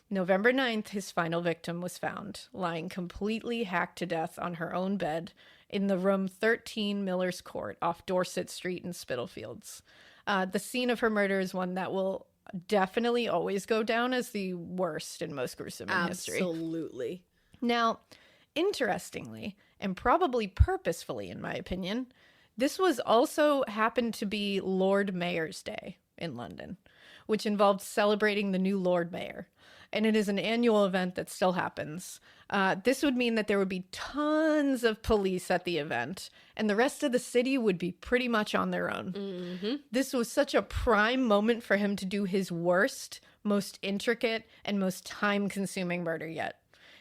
Speaker 4: November 9th, his final victim was found, lying completely hacked to death on her own bed in the room 13 Miller's Court off Dorset Street in Spitalfields. The scene of her murder is one that will definitely always go down as the worst and most gruesome in history.
Speaker 5: Absolutely.
Speaker 4: Now, interestingly, and probably purposefully in my opinion, this was also happened to be Lord Mayor's Day in London, which involved celebrating the new Lord Mayor. And it is an annual event that still happens. This would mean that there would be tons of police at the event, and the rest of the city would be pretty much on their own. This was such a prime moment for him to do his worst, most intricate, and most time-consuming murder yet.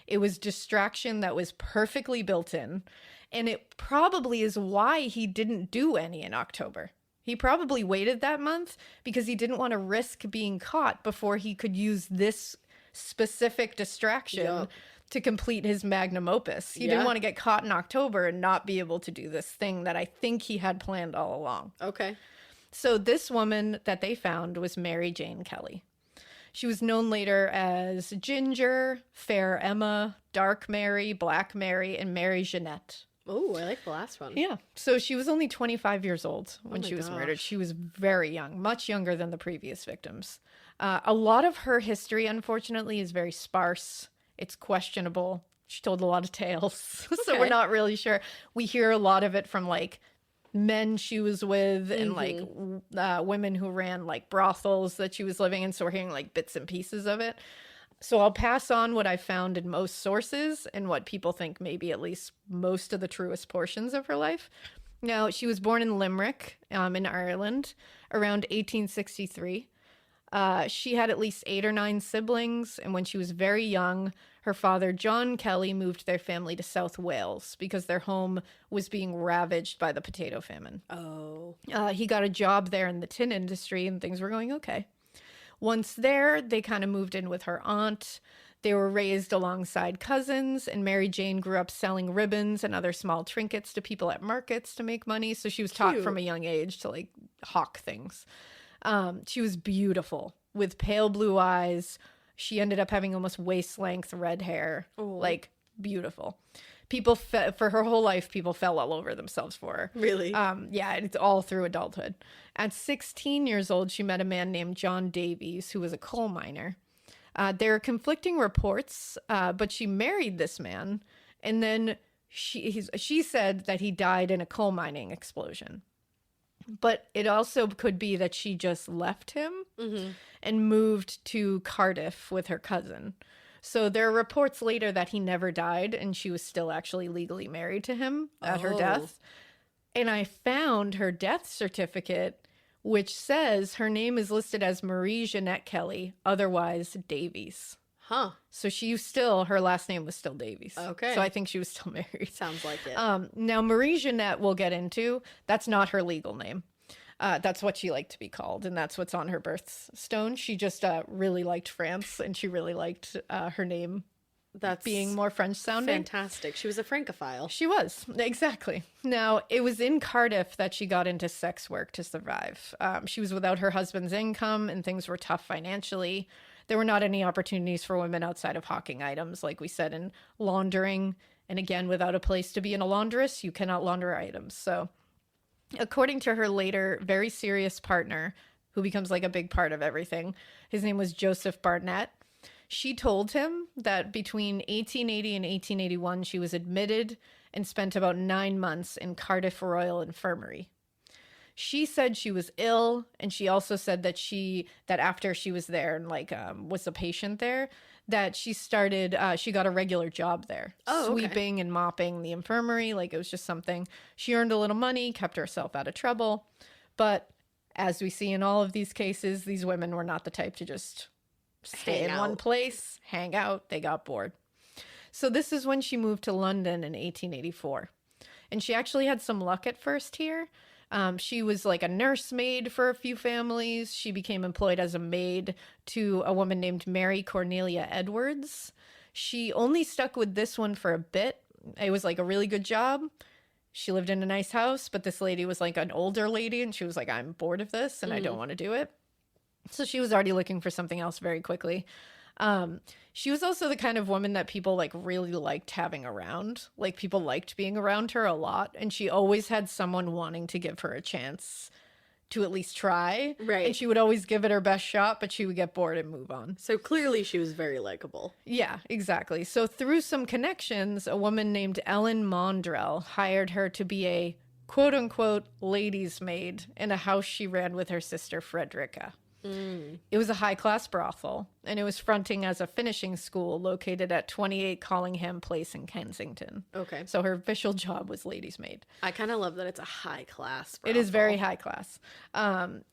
Speaker 4: It was distraction that was perfectly built in, and it probably is why he didn't do any in October. He probably waited that month because he didn't want to risk being caught before he could use this specific distraction to complete his magnum opus. He didn't want to get caught in October and not be able to do this thing that I think he had planned all along.
Speaker 5: Okay.
Speaker 4: So this woman that they found was Mary Jane Kelley. She was known later as Ginger, Fair Emma, Dark Mary, Black Mary, and Mary Jeanette.
Speaker 5: Oh, I like the last one.
Speaker 4: Yeah. So she was only 25 years old when she was murdered.
Speaker 5: gosh.
Speaker 4: She was very young, much younger than the previous victims. A lot of her history, unfortunately, is very sparse. It's questionable. She told a lot of tales. So we're
Speaker 5: Okay.
Speaker 4: not really sure. We hear a lot of it from like men she was with and like women who ran like brothels that she was living in. So we're hearing like bits and pieces of it. So I'll pass on what I found in most sources and what people think maybe at least most of the truest portions of her life. Now, she was born in Limerick in Ireland around 1863. She had at least 8 or 9 siblings, and when she was very young, her father, John Kelley, moved their family to South Wales because their home was being ravaged by the potato famine.
Speaker 5: Oh.
Speaker 4: He got a job there in the tin industry, and things were going okay. Once there, they kind of moved in with her aunt. They were raised alongside cousins, and Mary Jane grew up selling ribbons and other small trinkets to people at markets to make money. So she was taught from a young age to like hawk things. She was beautiful with pale blue eyes. She ended up having almost waist-length red hair, like beautiful. People for her whole life, people fell all over themselves for her.
Speaker 5: Really?
Speaker 4: Yeah, it's all through adulthood. At 16 years old, she met a man named John Davies, who was a coal miner. There are conflicting reports, but she married this man, and then she said that he died in a coal mining explosion. But it also could be that she just left him and moved to Cardiff with her cousin. So there are reports later that he never died and she was still actually legally married to him at her death. And I found her death certificate, which says her name is listed as Marie Jeanette Kelley, otherwise Davies.
Speaker 5: Huh.
Speaker 4: So her last name was still Davies.
Speaker 5: Okay.
Speaker 4: So I think she was still married.
Speaker 5: Sounds like it.
Speaker 4: Now, Marie Jeanette, we'll get into, that's not her legal name. That's what she liked to be called, and that's what's on her birthstone. She just really liked France, and she really liked her name
Speaker 5: That's
Speaker 4: being more French sounding.
Speaker 5: fantastic. She was a Francophile.
Speaker 4: She was, exactly. Now, it was in Cardiff that she got into sex work to survive. She was without her husband's income, and things were tough financially. There were not any opportunities for women outside of hawking items, like we said, in laundering. And again, without a place to be in a laundress, you cannot launder items. So according to her later very serious partner, who becomes like a big part of everything, his name was Joseph Barnett. She told him that between 1880 and 1881, she was admitted and spent about 9 months in Cardiff Royal Infirmary. She said she was ill, and she also said that after she was there and was a patient there, that she got a regular job there, sweeping and mopping the infirmary. Like, it was just something. She earned a little money, kept herself out of trouble. But as we see in all of these cases, these women were not the type to just stay in one place, hang out. They got bored. So this is when she moved to London in 1884. And she actually had some luck at first here. She was like a nursemaid for a few families. She became employed as a maid to a woman named Mary Cornelia Edwards. She only stuck with this one for a bit. It was like a really good job. She lived in a nice house, but this lady was like an older lady, and she was like, I'm bored of this and I don't want to do it. So she was already looking for something else very quickly. She was also the kind of woman that people like really liked having around. Like, people liked being around her a lot, and she always had someone wanting to give her a chance to at least try.
Speaker 5: Right.
Speaker 4: And she would always give it her best shot, but she would get bored and move on.
Speaker 5: So clearly she was very likable.
Speaker 4: Yeah, exactly. So through some connections, a woman named Ellen Mondrell hired her to be a quote unquote ladies' maid in a house she ran with her sister Frederica. It was a high-class brothel, and it was fronting as a finishing school located at 28 Collingham Place in Kensington.
Speaker 5: Okay.
Speaker 4: So her official job was ladies' maid.
Speaker 5: I kind of love that it's a high-class
Speaker 4: It is very high class.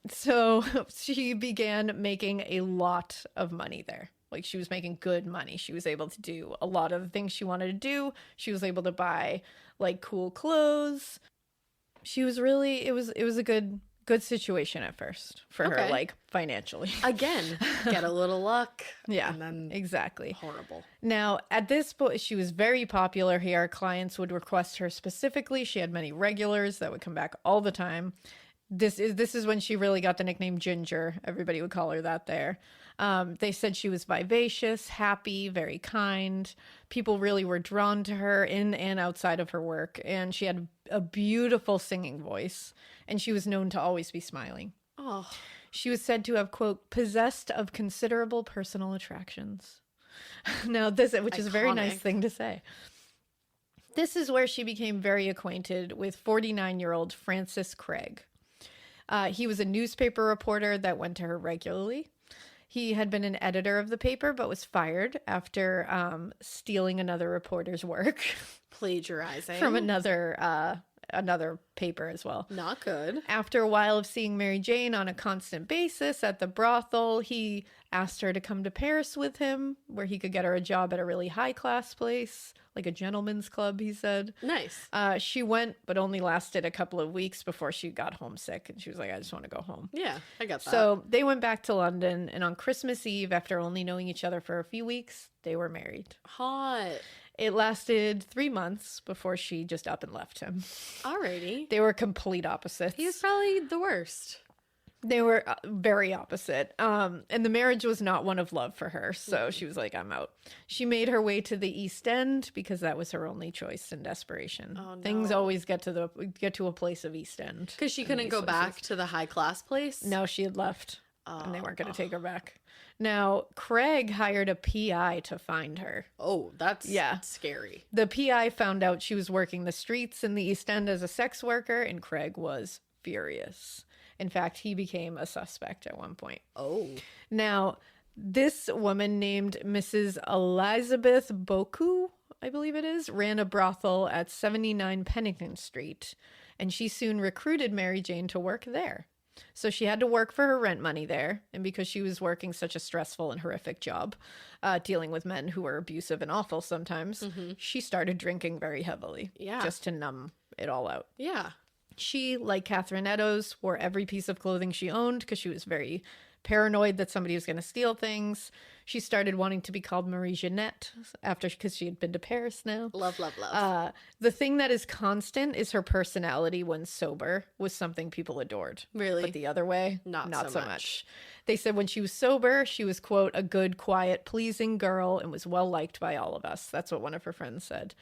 Speaker 4: So she began making a lot of money there. Like, she was making good money. She was able to do a lot of the things she wanted to do. She was able to buy, like, cool clothes. She was really, it was a good situation at first for her, like, financially.
Speaker 5: Again, get a little luck.
Speaker 4: Yeah,
Speaker 5: and then
Speaker 4: exactly.
Speaker 5: Horrible.
Speaker 4: Now, at this point, she was very popular here. Clients would request her specifically. She had many regulars that would come back all the time. This is when she really got the nickname Ginger. Everybody would call her that there. They said she was vivacious, happy, very kind. People really were drawn to her in and outside of her work. And she had a beautiful singing voice. And she was known to always be smiling.
Speaker 5: Oh.
Speaker 4: She was said to have, quote, possessed of considerable personal attractions. Now, which is a very nice thing to say. This is where she became very acquainted with 49-year-old Francis Craig. He was a newspaper reporter that went to her regularly. He had been an editor of the paper, but was fired after stealing another reporter's work.
Speaker 5: Plagiarizing.
Speaker 4: From another paper as well.
Speaker 5: Not good.
Speaker 4: After a while of seeing Mary Jane on a constant basis at the brothel, he asked her to come to Paris with him, where he could get her a job at a really high-class place, like a gentleman's club, he said.
Speaker 5: Nice.
Speaker 4: She went, but only lasted a couple of weeks before she got homesick, and she was like, I just want to go home.
Speaker 5: Yeah, I got that.
Speaker 4: So they went back to London, and on Christmas Eve, after only knowing each other for a few weeks, they were married.
Speaker 5: Hot.
Speaker 4: It lasted 3 months before she just up and left him.
Speaker 5: Alrighty.
Speaker 4: They were complete opposites.
Speaker 5: He was probably the worst.
Speaker 4: They were very opposite. And the marriage was not one of love for her. So she was like, I'm out. She made her way to the East End because that was her only choice in desperation.
Speaker 5: Oh, no.
Speaker 4: Things always get to a place of East End.
Speaker 5: Because she couldn't go back to the high class place?
Speaker 4: No, she had left. And they weren't going to take her back. Now, Craig hired a PI to find her.
Speaker 5: Oh, that's scary.
Speaker 4: The PI found out she was working the streets in the East End as a sex worker, and Craig was furious. In fact, he became a suspect at one point.
Speaker 5: Oh.
Speaker 4: Now, this woman named Mrs. Elizabeth Boku, I believe it is, ran a brothel at 79 Pennington Street, and she soon recruited Mary Jane to work there. So she had to work for her rent money there, and because she was working such a stressful and horrific job, dealing with men who were abusive and awful sometimes, she started drinking very heavily, just to numb it all out.
Speaker 5: Yeah.
Speaker 4: She, like Catherine Eddowes, wore every piece of clothing she owned because she was very paranoid that somebody was going to steal things. She started wanting to be called Marie Jeanette because she had been to Paris now.
Speaker 5: Love, love, love.
Speaker 4: The thing that is constant is her personality when sober was something people adored.
Speaker 5: Really?
Speaker 4: But the other way,
Speaker 5: not
Speaker 4: so much. They said when she was sober, she was, quote, a good, quiet, pleasing girl and was well liked by all of us. That's what one of her friends said.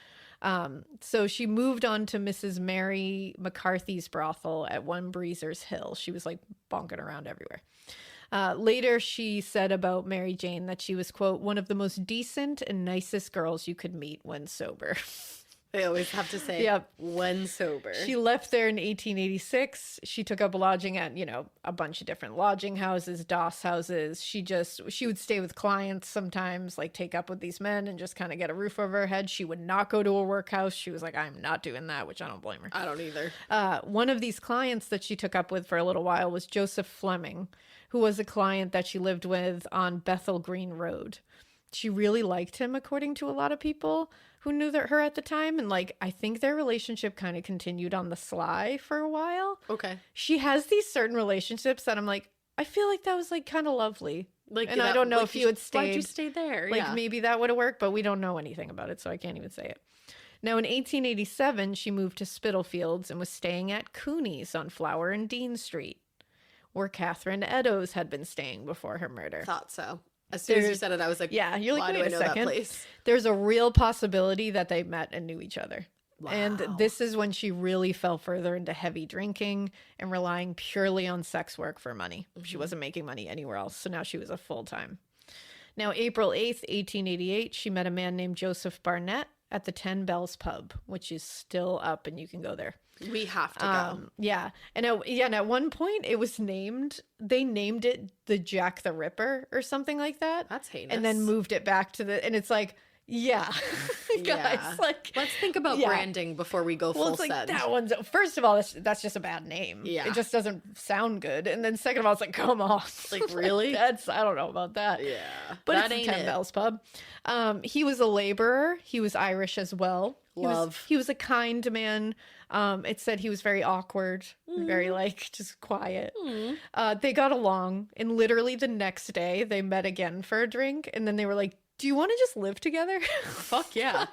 Speaker 4: So she moved on to Mrs. Mary McCarthy's brothel at One Breezer's Hill. She was like bonking around everywhere. Later, she said about Mary Jane that she was, quote, one of the most decent and nicest girls you could meet when sober.
Speaker 5: They always have to say,
Speaker 4: Yep.
Speaker 5: when sober.
Speaker 4: She left there in 1886. She took up lodging at, a bunch of different lodging houses, doss houses. She would stay with clients sometimes, like take up with these men and just kind of get a roof over her head. She would not go to a workhouse. She was like, I'm not doing that, which I don't blame her.
Speaker 5: I don't either.
Speaker 4: One of these clients that she took up with for a little while was Joseph Fleming, who was a client that she lived with on Bethel Green Road. She really liked him, according to a lot of people who knew her at the time. And I think their relationship kind of continued on the sly for a while.
Speaker 5: Okay.
Speaker 4: She has these certain relationships that I'm like, I feel like that was kind of lovely. And I
Speaker 5: that-
Speaker 4: don't know if you had stayed.
Speaker 5: Why'd you stay there? Yeah.
Speaker 4: Maybe that would have worked, but we don't know anything about it, so I can't even say it. Now, in 1887, she moved to Spitalfields and was staying at Cooney's on Flower and Dean Street, where Catherine Eddowes had been staying before her murder.
Speaker 5: Thought so. As soon as you said it, I was like,
Speaker 4: yeah, you're like,
Speaker 5: why do
Speaker 4: wait
Speaker 5: I know
Speaker 4: a second.
Speaker 5: that place?
Speaker 4: There's a real possibility that they met and knew each other.
Speaker 5: Wow.
Speaker 4: And this is when she really fell further into heavy drinking and relying purely on sex work for money. She wasn't making money anywhere else, so now she was a full-time. Now, April 8th, 1888, she met a man named Joseph Barnett at the 10 Bells Pub, which is still up and you can go there.
Speaker 5: We have to go.
Speaker 4: Yeah. And at one point they named it the Jack the Ripper or something like that.
Speaker 5: That's heinous.
Speaker 4: And then moved it back to and it's like, yeah. Guys,
Speaker 5: Yeah.
Speaker 4: let's
Speaker 5: think about branding before we go full
Speaker 4: it's like,
Speaker 5: send.
Speaker 4: that one's, first of all, that's just a bad name.
Speaker 5: Yeah.
Speaker 4: It just doesn't sound good. And then second of all, it's like, come on.
Speaker 5: Like, really?
Speaker 4: I don't know about that.
Speaker 5: Yeah.
Speaker 4: But
Speaker 5: that
Speaker 4: it's
Speaker 5: ain't
Speaker 4: 10
Speaker 5: it.
Speaker 4: Bells Pub. He was a laborer. He was Irish as well. He was a kind man. It said he was very awkward, very just quiet. They got along, and literally the next day they met again for a drink, and then they were like, do you want to just live together?
Speaker 5: Fuck yeah.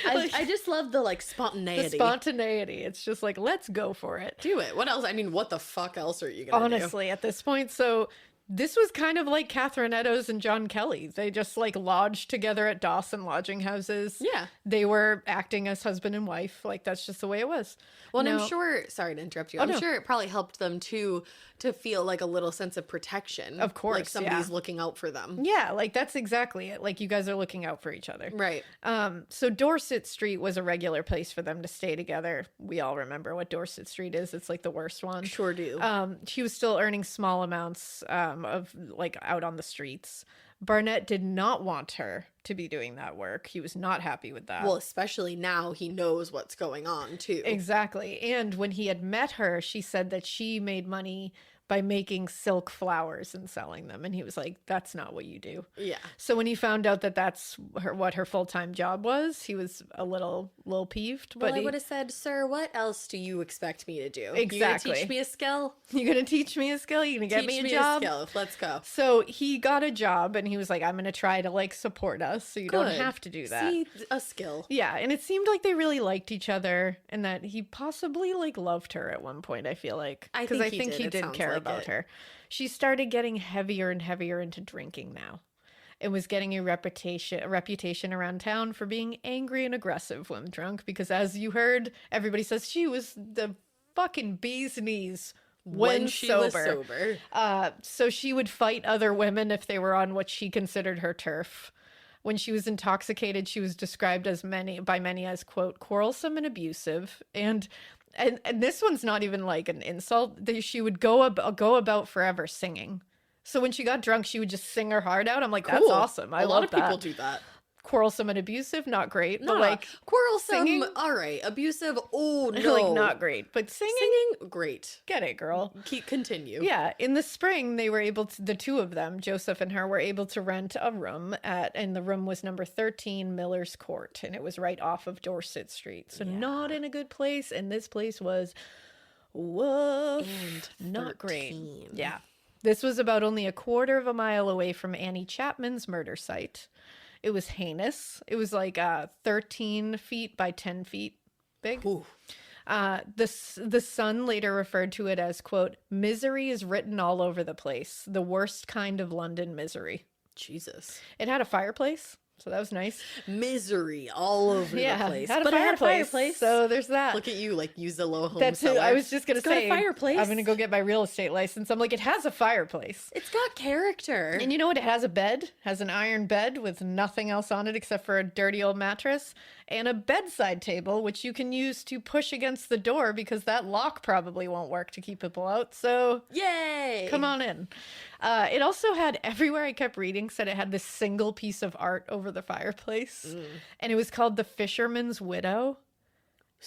Speaker 5: I just love the spontaneity.
Speaker 4: The spontaneity. It's just like, let's go for it.
Speaker 5: Do it. What else? I mean, what the fuck else are you going to do?
Speaker 4: Honestly, at this point. So this was kind of like Catherine Eddowes and John Kelley. They just lodged together at Dawson lodging houses.
Speaker 5: Yeah.
Speaker 4: They were acting as husband and wife. That's just the way it was.
Speaker 5: Well, and
Speaker 4: Now-
Speaker 5: I'm sure, sorry to interrupt you. I'm sure it probably helped them too to feel a little sense of protection.
Speaker 4: Of course,
Speaker 5: Like somebody's looking out for them.
Speaker 4: Yeah, that's exactly it. You guys are looking out for each other.
Speaker 5: Right.
Speaker 4: So Dorset Street was a regular place for them to stay together. We all remember what Dorset Street is. It's the worst one.
Speaker 5: Sure do.
Speaker 4: She was still earning small amounts of out on the streets. Barnett did not want her to be doing that work. He was not happy with that.
Speaker 5: Well, especially now he knows what's going on too.
Speaker 4: Exactly. And when he had met her, she said that she made money by making silk flowers and selling them. And he was like, that's not what you do.
Speaker 5: Yeah.
Speaker 4: So when he found out that that's what her full-time job was, he was a little peeved.
Speaker 5: Well,
Speaker 4: but
Speaker 5: I would have said, sir, what else do you expect me to do?
Speaker 4: Exactly.
Speaker 5: You gonna teach me a skill?
Speaker 4: You're going to teach me a skill? You're going to get me a job?
Speaker 5: skill. Let's go.
Speaker 4: So he got a job and he was like, I'm going to try to support us so you don't
Speaker 5: Good.
Speaker 4: have to do that.
Speaker 5: See, a skill.
Speaker 4: Yeah, and it seemed like they really liked each other and that he possibly loved her at one point, I feel like.
Speaker 5: I
Speaker 4: Because
Speaker 5: think
Speaker 4: I think
Speaker 5: he
Speaker 4: he
Speaker 5: did. It
Speaker 4: did
Speaker 5: sounds
Speaker 4: care
Speaker 5: like
Speaker 4: about
Speaker 5: it.
Speaker 4: her. She started getting heavier and heavier into drinking now. It was getting a reputation around town for being angry and aggressive when drunk because as you heard, everybody says she was the fucking bee's knees when
Speaker 5: she
Speaker 4: sober.
Speaker 5: was sober.
Speaker 4: So she would fight other women if they were on what she considered her turf. When she was intoxicated, she was described by many as, quote, quarrelsome and abusive. And this one's not even an insult. She would go about forever singing. So when she got drunk, she would just sing her heart out. I'm like, that's
Speaker 5: Cool.
Speaker 4: awesome. I
Speaker 5: a lot
Speaker 4: love
Speaker 5: of people
Speaker 4: that.
Speaker 5: do that.
Speaker 4: Quarrelsome and abusive, not great.
Speaker 5: No,
Speaker 4: But
Speaker 5: quarrelsome,
Speaker 4: singing?
Speaker 5: all right. Abusive, oh no.
Speaker 4: not great. But singing,
Speaker 5: great.
Speaker 4: get it, girl.
Speaker 5: Continue.
Speaker 4: Yeah, in the spring, they were able to, the two of them, Joseph and her, were able to rent a room and the room was number 13 Miller's Court, and it was right off of Dorset Street. So not in a good place, and this place was, woof,
Speaker 5: And
Speaker 4: not great.
Speaker 5: 13.
Speaker 4: Yeah. This was about only a quarter of a mile away from Annie Chapman's murder site. It was heinous. It was 13 feet by 10 feet big.
Speaker 5: Ooh.
Speaker 4: The Sun later referred to it as, quote, misery is written all over the place. The worst kind of London misery.
Speaker 5: Jesus.
Speaker 4: It had a fireplace, so that was nice.
Speaker 5: Misery all over the place.
Speaker 4: Had a
Speaker 5: But it had a
Speaker 4: fireplace,
Speaker 5: fireplace.
Speaker 4: So there's that.
Speaker 5: Look at you, use the low home
Speaker 4: That's
Speaker 5: cellar.
Speaker 4: it. I was just going to
Speaker 5: It's got
Speaker 4: say,
Speaker 5: a fireplace.
Speaker 4: I'm going to go get my real estate license. I'm like, it has a fireplace.
Speaker 5: It's got character.
Speaker 4: And you know what? It has a bed, has an iron bed with nothing else on it except for a dirty old mattress. and a bedside table, which you can use to push against the door because that lock probably won't work to keep people out. So
Speaker 5: Yay!
Speaker 4: come on in. It also had, everywhere I kept reading said it had this single piece of art over the fireplace. And it was called The Fisherman's Widow.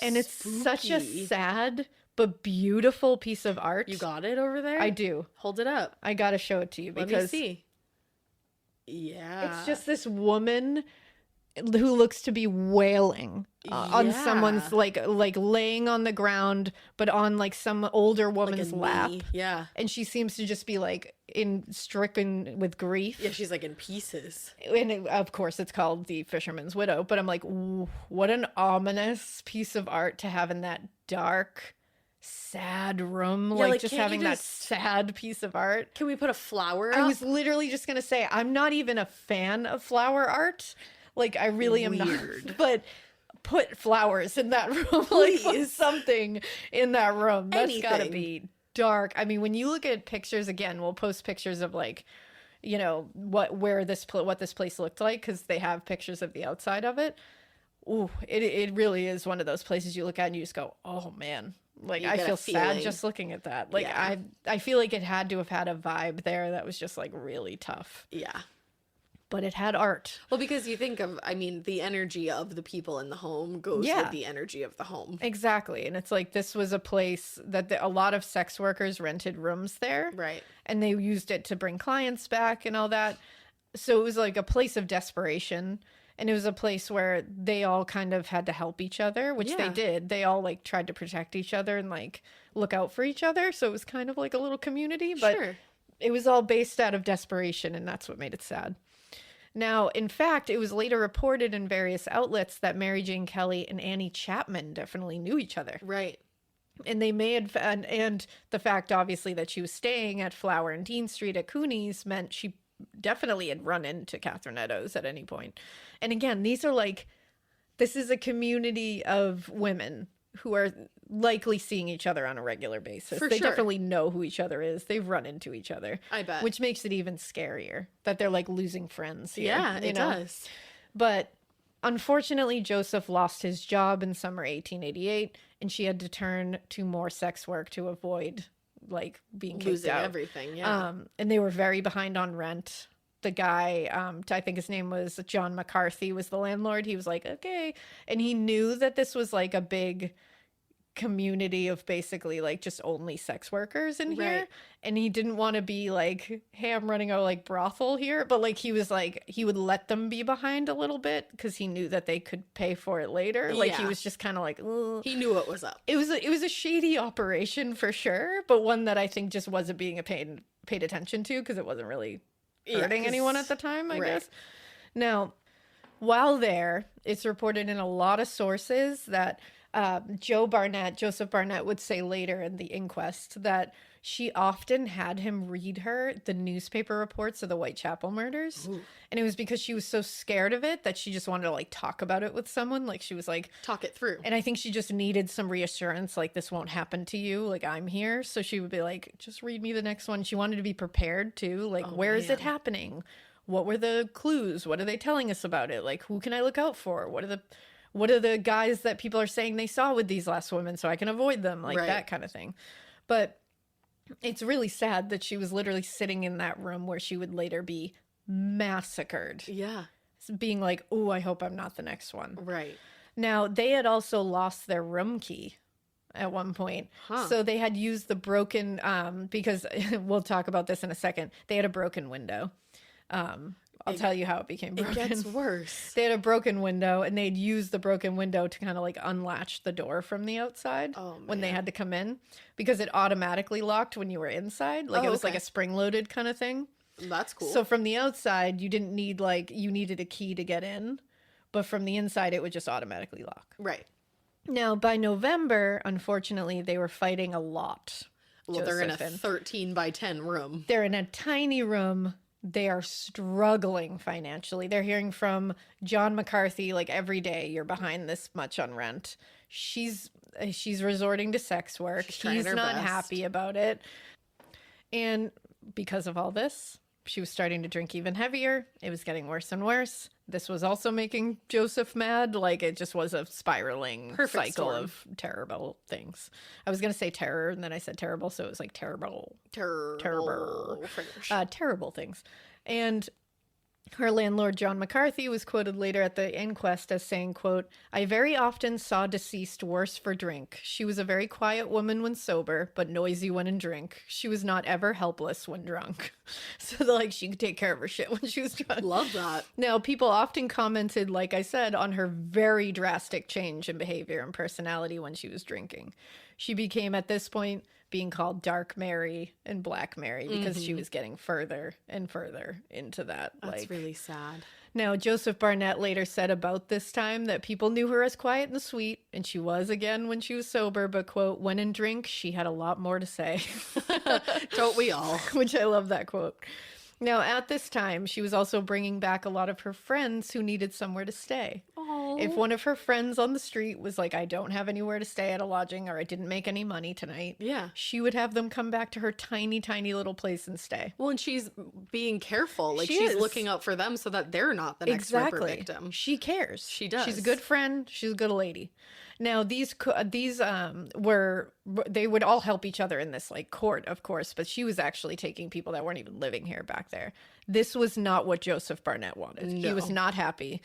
Speaker 4: And it's such a sad but beautiful piece of art.
Speaker 5: You got it over there?
Speaker 4: I do.
Speaker 5: Hold it up.
Speaker 4: I gotta show it to you
Speaker 5: Let
Speaker 4: because
Speaker 5: me see. Yeah.
Speaker 4: it's just this woman who looks to be wailing on someone's like laying on the ground, but on like some older woman's lap.
Speaker 5: Yeah.
Speaker 4: And she seems to just be like stricken with grief.
Speaker 5: Yeah, she's like in pieces.
Speaker 4: And of course it's called The Fisherman's Widow, but I'm like, what an ominous piece of art to have in that dark, sad room.
Speaker 5: Yeah,
Speaker 4: like just
Speaker 5: can't
Speaker 4: having
Speaker 5: you
Speaker 4: that sad piece of art.
Speaker 5: Can we put a flower
Speaker 4: I
Speaker 5: up?
Speaker 4: was literally just going to say, I'm not even a fan of flower art. Like, I really am not. But put flowers in that room. Like, put something in that room. That's got to be dark. I mean, when you look at pictures, again, we'll post pictures of, like, you know, what this place looked like, because they have pictures of the outside of it. Ooh, it really is one of those places you look at and you just go, oh, man. Like, I feel sad just looking at that. Like, I feel like it had to have had a vibe there that was just, like, really tough.
Speaker 5: Yeah.
Speaker 4: But it had art.
Speaker 5: Well, because you think of, I mean, the energy of the people in the home goes with the energy of the home.
Speaker 4: Exactly. And it's like, this was a place that a lot of sex workers rented rooms there.
Speaker 5: Right.
Speaker 4: And they used it to bring clients back and all that. So it was like a place of desperation. And it was a place where they all kind of had to help each other, which they did. They all like tried to protect each other and like look out for each other. So it was kind of like a little community, but it was all based out of desperation. And that's what made it sad. Now, in fact, it was later reported in various outlets that Mary Jane Kelley and Annie Chapman definitely knew each other.
Speaker 5: Right.
Speaker 4: And they may have, and the fact, obviously, that she was staying at Flower and Dean Street at Cooney's meant she definitely had run into Catherine Eddowes at any point. And again, this is a community of women who are likely seeing each other on a regular basis. They definitely know who each other is. They've run into each other.
Speaker 5: I bet.
Speaker 4: Which makes it even scarier that they're like losing friends here.
Speaker 5: Yeah, it does.
Speaker 4: But unfortunately, Joseph lost his job in summer 1888, and she had to turn to more sex work to avoid like being kicked
Speaker 5: losing
Speaker 4: out.
Speaker 5: Everything. Yeah.
Speaker 4: And they were very behind on rent. The guy, I think his name was John McCarthy, was the landlord. He was like, okay. And he knew that this was like a big community of basically like just only sex workers in here.
Speaker 5: Right.
Speaker 4: And he didn't want to be like, hey, I'm running a like brothel here. But like he was like, he would let them be behind a little bit because he knew that they could pay for it later. Like he was just kind of like, ugh.
Speaker 5: He knew what was up.
Speaker 4: It was a shady operation for sure, but one that I think just wasn't being paid attention to because it wasn't really hurting anyone at the time, I guess. Now, while there, it's reported in a lot of sources that Joseph Barnett would say later in the inquest that she often had him read her the newspaper reports of the Whitechapel murders. Ooh. And it was because she was so scared of it that she just wanted to like talk about it with someone. Like she was like,
Speaker 5: talk it through.
Speaker 4: And I think she just needed some reassurance. Like, this won't happen to you. Like, I'm here. So she would be like, just read me the next one. She wanted to be prepared too. Like, where is it happening? What were the clues? What are they telling us about it? Like, who can I look out for? What are the guys that people are saying they saw with these last women so I can avoid them? Like that kind of thing. But it's really sad that she was literally sitting in that room where she would later be massacred.
Speaker 5: Yeah.
Speaker 4: Being like, oh, I hope I'm not the next one.
Speaker 5: Right.
Speaker 4: Now, they had also lost their room key at one point. Huh. So they had used the broken, because we'll talk about this in a second. They had a broken window. I'll tell you how it became broken.
Speaker 5: It gets worse.
Speaker 4: They had a broken window, and they'd used the broken window to kind of like unlatch the door from the outside when they had to come in, because it automatically locked when you were inside. Like it was like a spring-loaded kind of thing.
Speaker 5: That's cool.
Speaker 4: So from the outside, you didn't need you needed a key to get in, but from the inside, it would just automatically lock.
Speaker 5: Right.
Speaker 4: Now, by November, unfortunately, they were fighting a lot.
Speaker 5: Well, they're in a 13 by 10 room.
Speaker 4: They're in a tiny room. They are struggling financially. They're hearing from John McCarthy like every day, you're behind this much on rent. She's resorting to sex work. He's not happy about it. And because of all this, She was starting to drink even heavier. It was getting worse and worse. This was also making Joseph mad. Like, it just was a spiraling cycle of terrible things. I was going to say terror, and then I said terrible, so it was like terrible things. And her landlord, John McCarthy, was quoted later at the inquest as saying, quote, "I very often saw deceased worse for drink. She was a very quiet woman when sober, but noisy when in drink. She was not ever helpless when drunk." So, like, she could take care of her shit when she was drunk.
Speaker 5: Love that.
Speaker 4: Now, people often commented, like I said, on her very drastic change in behavior and personality when she was drinking. She became, at this point, being called Dark Mary and Black Mary because she was getting further and further into that.
Speaker 5: That's really sad.
Speaker 4: Now, Joseph Barnett later said about this time that people knew her as quiet and sweet, and she was again when she was sober, but, quote, "when in drink, she had a lot more to say."
Speaker 5: Don't we all?
Speaker 4: Which I love that quote. Now, at this time, she was also bringing back a lot of her friends who needed somewhere to stay.
Speaker 5: Aww.
Speaker 4: If one of her friends on the street was like, "I don't have anywhere to stay at a lodging," or "I didn't make any money tonight," she would have them come back to her tiny, tiny little place and stay.
Speaker 5: Well, and she's being careful. Like, she's looking out for them so that they're not the next Ripper victim.
Speaker 4: She cares.
Speaker 5: She does.
Speaker 4: She's a good friend. She's a good lady. Now, they would all help each other in this, like, court, of course, but she was actually taking people that weren't even living here back there. This was not what Joseph Barnett wanted. No. He was not happy.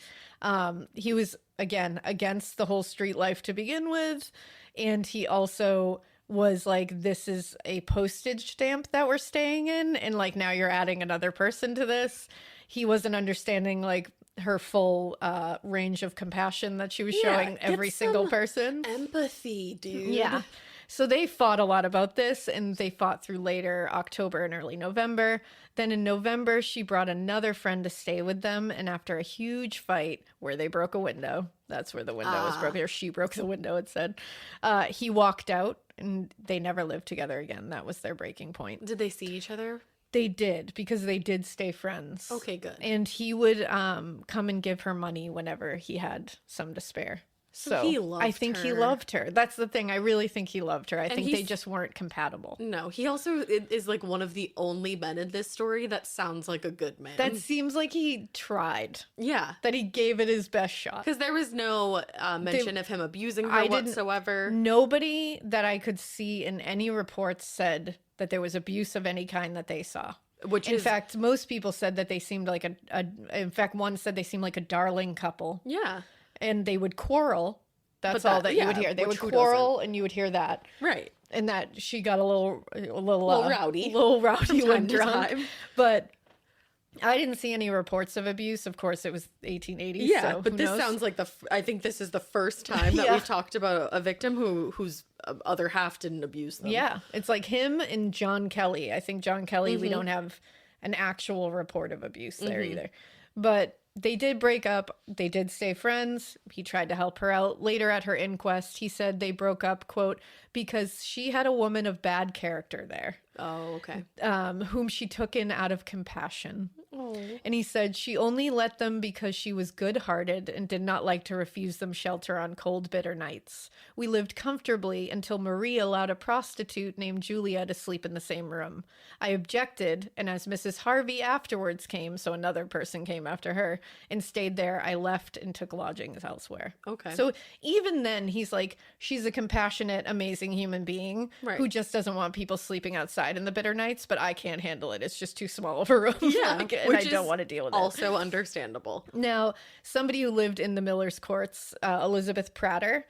Speaker 4: He was, again, against the whole street life to begin with, and he also was like, "This is a postage stamp that we're staying in, and, like, now you're adding another person to this." He wasn't understanding, like, her full range of compassion that she was showing every single person.
Speaker 5: Empathy, dude.
Speaker 4: Yeah. So they fought a lot about this, and they fought through later October and early November. Then in November, she brought another friend to stay with them, and after a huge fight where they broke a window, that's where the window was broken, or she broke the window, it said, he walked out, and they never lived together again. That was their breaking point.
Speaker 5: Did they see each other?
Speaker 4: They did, because they did stay friends.
Speaker 5: Okay, good.
Speaker 4: And he would come and give her money whenever he had some to spare. So
Speaker 5: he loved
Speaker 4: I think he loved her. That's the thing. I really think he loved her. I think they just weren't compatible.
Speaker 5: No, he also is like one of the only men in this story that sounds like a good man.
Speaker 4: That seems like he tried.
Speaker 5: Yeah.
Speaker 4: That he gave it his best shot.
Speaker 5: Because there was no mention of him abusing her whatsoever.
Speaker 4: Nobody that I could see in any reports said that there was abuse of any kind that they saw. In fact, most people said that they seemed like in fact, one said they seemed like a darling couple.
Speaker 5: Yeah. And
Speaker 4: they would quarrel. That's all that you would hear. They would quarrel, and you would hear that.
Speaker 5: Right.
Speaker 4: And that she got a little
Speaker 5: rowdy.
Speaker 4: A little rowdy when drunk.
Speaker 5: Time.
Speaker 4: But I didn't see any reports of abuse. Of course, it was 1880s.
Speaker 5: Yeah,
Speaker 4: so
Speaker 5: but this sounds like I think this is the first time that we've talked about a victim whose other half didn't abuse them.
Speaker 4: Yeah, it's like him and John Kelley. I think John Kelley, we don't have an actual report of abuse there either. But they did break up. They did stay friends. He tried to help her out. Later at her inquest, he said they broke up, quote, because she had a woman of bad character there.
Speaker 5: Oh, okay.
Speaker 4: Whom she took in out of compassion.
Speaker 5: Oh.
Speaker 4: And he said she only let them because she was good-hearted and did not like to refuse them shelter on cold, bitter nights. We lived comfortably until Marie allowed a prostitute named Julia to sleep in the same room. I objected, and as Mrs. Harvey afterwards came, so another person came after her, and stayed there, I left and took lodgings elsewhere.
Speaker 5: Okay.
Speaker 4: So even then, he's like, she's a compassionate, amazing human being who just doesn't want people sleeping outside in the bitter nights, but I can't handle it. It's just too small of a room.
Speaker 5: Yeah.
Speaker 4: And I don't want to deal with it.
Speaker 5: Also understandable.
Speaker 4: Now, somebody who lived in the Miller's Courts, Elizabeth Prater,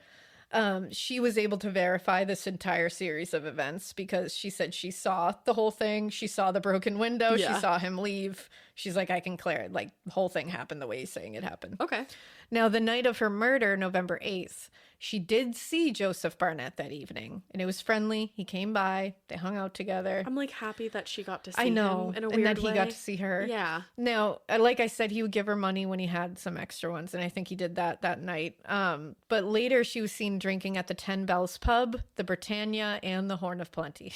Speaker 4: she was able to verify this entire series of events because she said she saw the whole thing. She saw the broken window. Yeah. She saw him leave. She's like, I can clear it. Like, the whole thing happened the way he's saying it happened.
Speaker 5: Okay.
Speaker 4: Now, the night of her murder, November 8th, she did see Joseph Barnett that evening, and it was friendly. He came by. They hung out together.
Speaker 5: I'm, like, happy that she got to see him in a weird way.
Speaker 4: And that he got to see her.
Speaker 5: Yeah.
Speaker 4: Now, like I said, he would give her money when he had some extra ones, and I think he did that night. But later, she was seen drinking at the 10 Bells Pub, the Britannia, and the Horn of Plenty.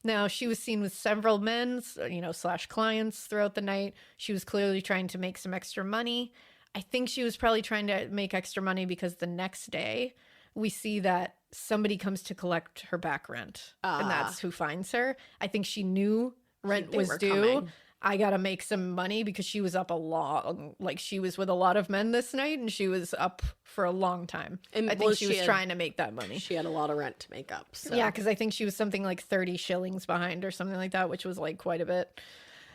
Speaker 4: Now, she was seen with several men, / clients throughout the night. She was clearly trying to make some extra money. I think she was probably trying to make extra money because the next day we see that somebody comes to collect her back rent, and that's who finds her. I think she knew rent was due. I gotta make some money because she was up a long, like she was with a lot of men this night and she was up for a long time.
Speaker 5: And
Speaker 4: I think she was trying to make that money.
Speaker 5: She had a lot of rent to make up. So.
Speaker 4: Yeah, because I think she was something like 30 shillings behind or something like that, which was like quite a bit.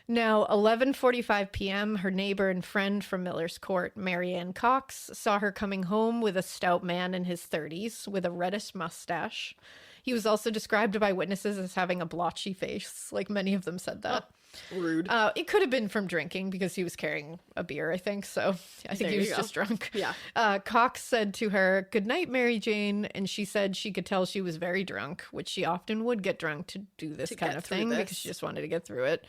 Speaker 4: Now, 11:45 p.m., her neighbor and friend from Miller's Court, Mary Ann Cox, saw her coming home with a stout man in his 30s with a reddish mustache. He was also described by witnesses as having a blotchy face. Like, many of them said that.
Speaker 5: Rude.
Speaker 4: It could have been from drinking because he was carrying a beer, I think. So I think he was just drunk.
Speaker 5: Yeah.
Speaker 4: Cox said to her, "Good night, Mary Jane." And she said she could tell she was very drunk, which she often would get drunk to do this kind of thing because she just wanted to get through it.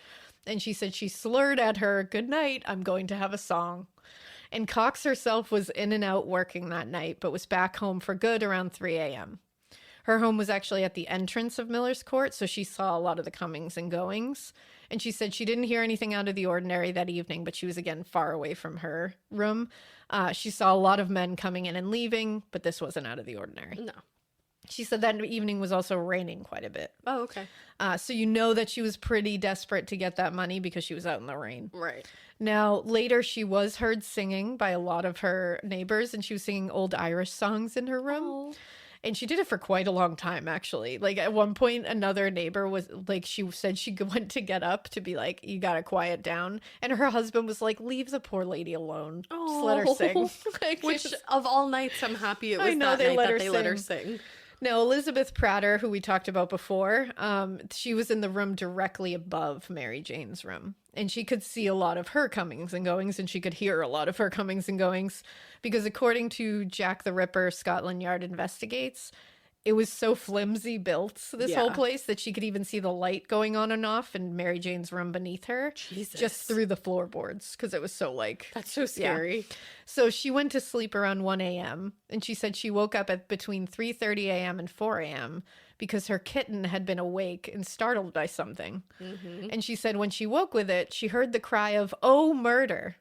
Speaker 4: And she said she slurred at her, "Good night, I'm going to have a song." And Cox herself was in and out working that night, but was back home for good around 3 a.m. Her home was actually at the entrance of Miller's Court, so she saw a lot of the comings and goings. And she said she didn't hear anything out of the ordinary that evening, but she was, again, far away from her room. She saw a lot of men coming in and leaving, but this wasn't out of the ordinary.
Speaker 5: No.
Speaker 4: She said that evening was also raining quite a bit.
Speaker 5: Oh, okay.
Speaker 4: So you know that she was pretty desperate to get that money because she was out in the rain.
Speaker 5: Right.
Speaker 4: Now, later she was heard singing by a lot of her neighbors, and she was singing old Irish songs in her room.
Speaker 5: Oh.
Speaker 4: And she did it for quite a long time, actually. Like, at one point, another neighbor was, like, she said she went to get up to be like, "You gotta quiet down." And her husband was like, "Leave the poor lady alone. Just let her sing." Like,
Speaker 5: Which, of all nights, I'm happy it was
Speaker 4: I know,
Speaker 5: that
Speaker 4: they
Speaker 5: night
Speaker 4: let
Speaker 5: that
Speaker 4: her
Speaker 5: they let her
Speaker 4: sing.
Speaker 5: sing.
Speaker 4: Now, Elizabeth Prater, who we talked about before, she was in the room directly above Mary Jane's room. And she could see a lot of her comings and goings, and she could hear a lot of her comings and goings. Because according to Jack the Ripper, Scotland Yard Investigates, it was so flimsy built, this whole place, that she could even see the light going on and off in Mary Jane's room beneath her.
Speaker 5: Jesus.
Speaker 4: Just through the floorboards, because it was so, like...
Speaker 5: That's so scary.
Speaker 4: Yeah. So she went to sleep around 1 a.m., and she said she woke up at between 3:30 a.m. and 4 a.m. because her kitten had been awake and startled by something. Mm-hmm. And she said when she woke with it, she heard the cry of, "Oh, murder."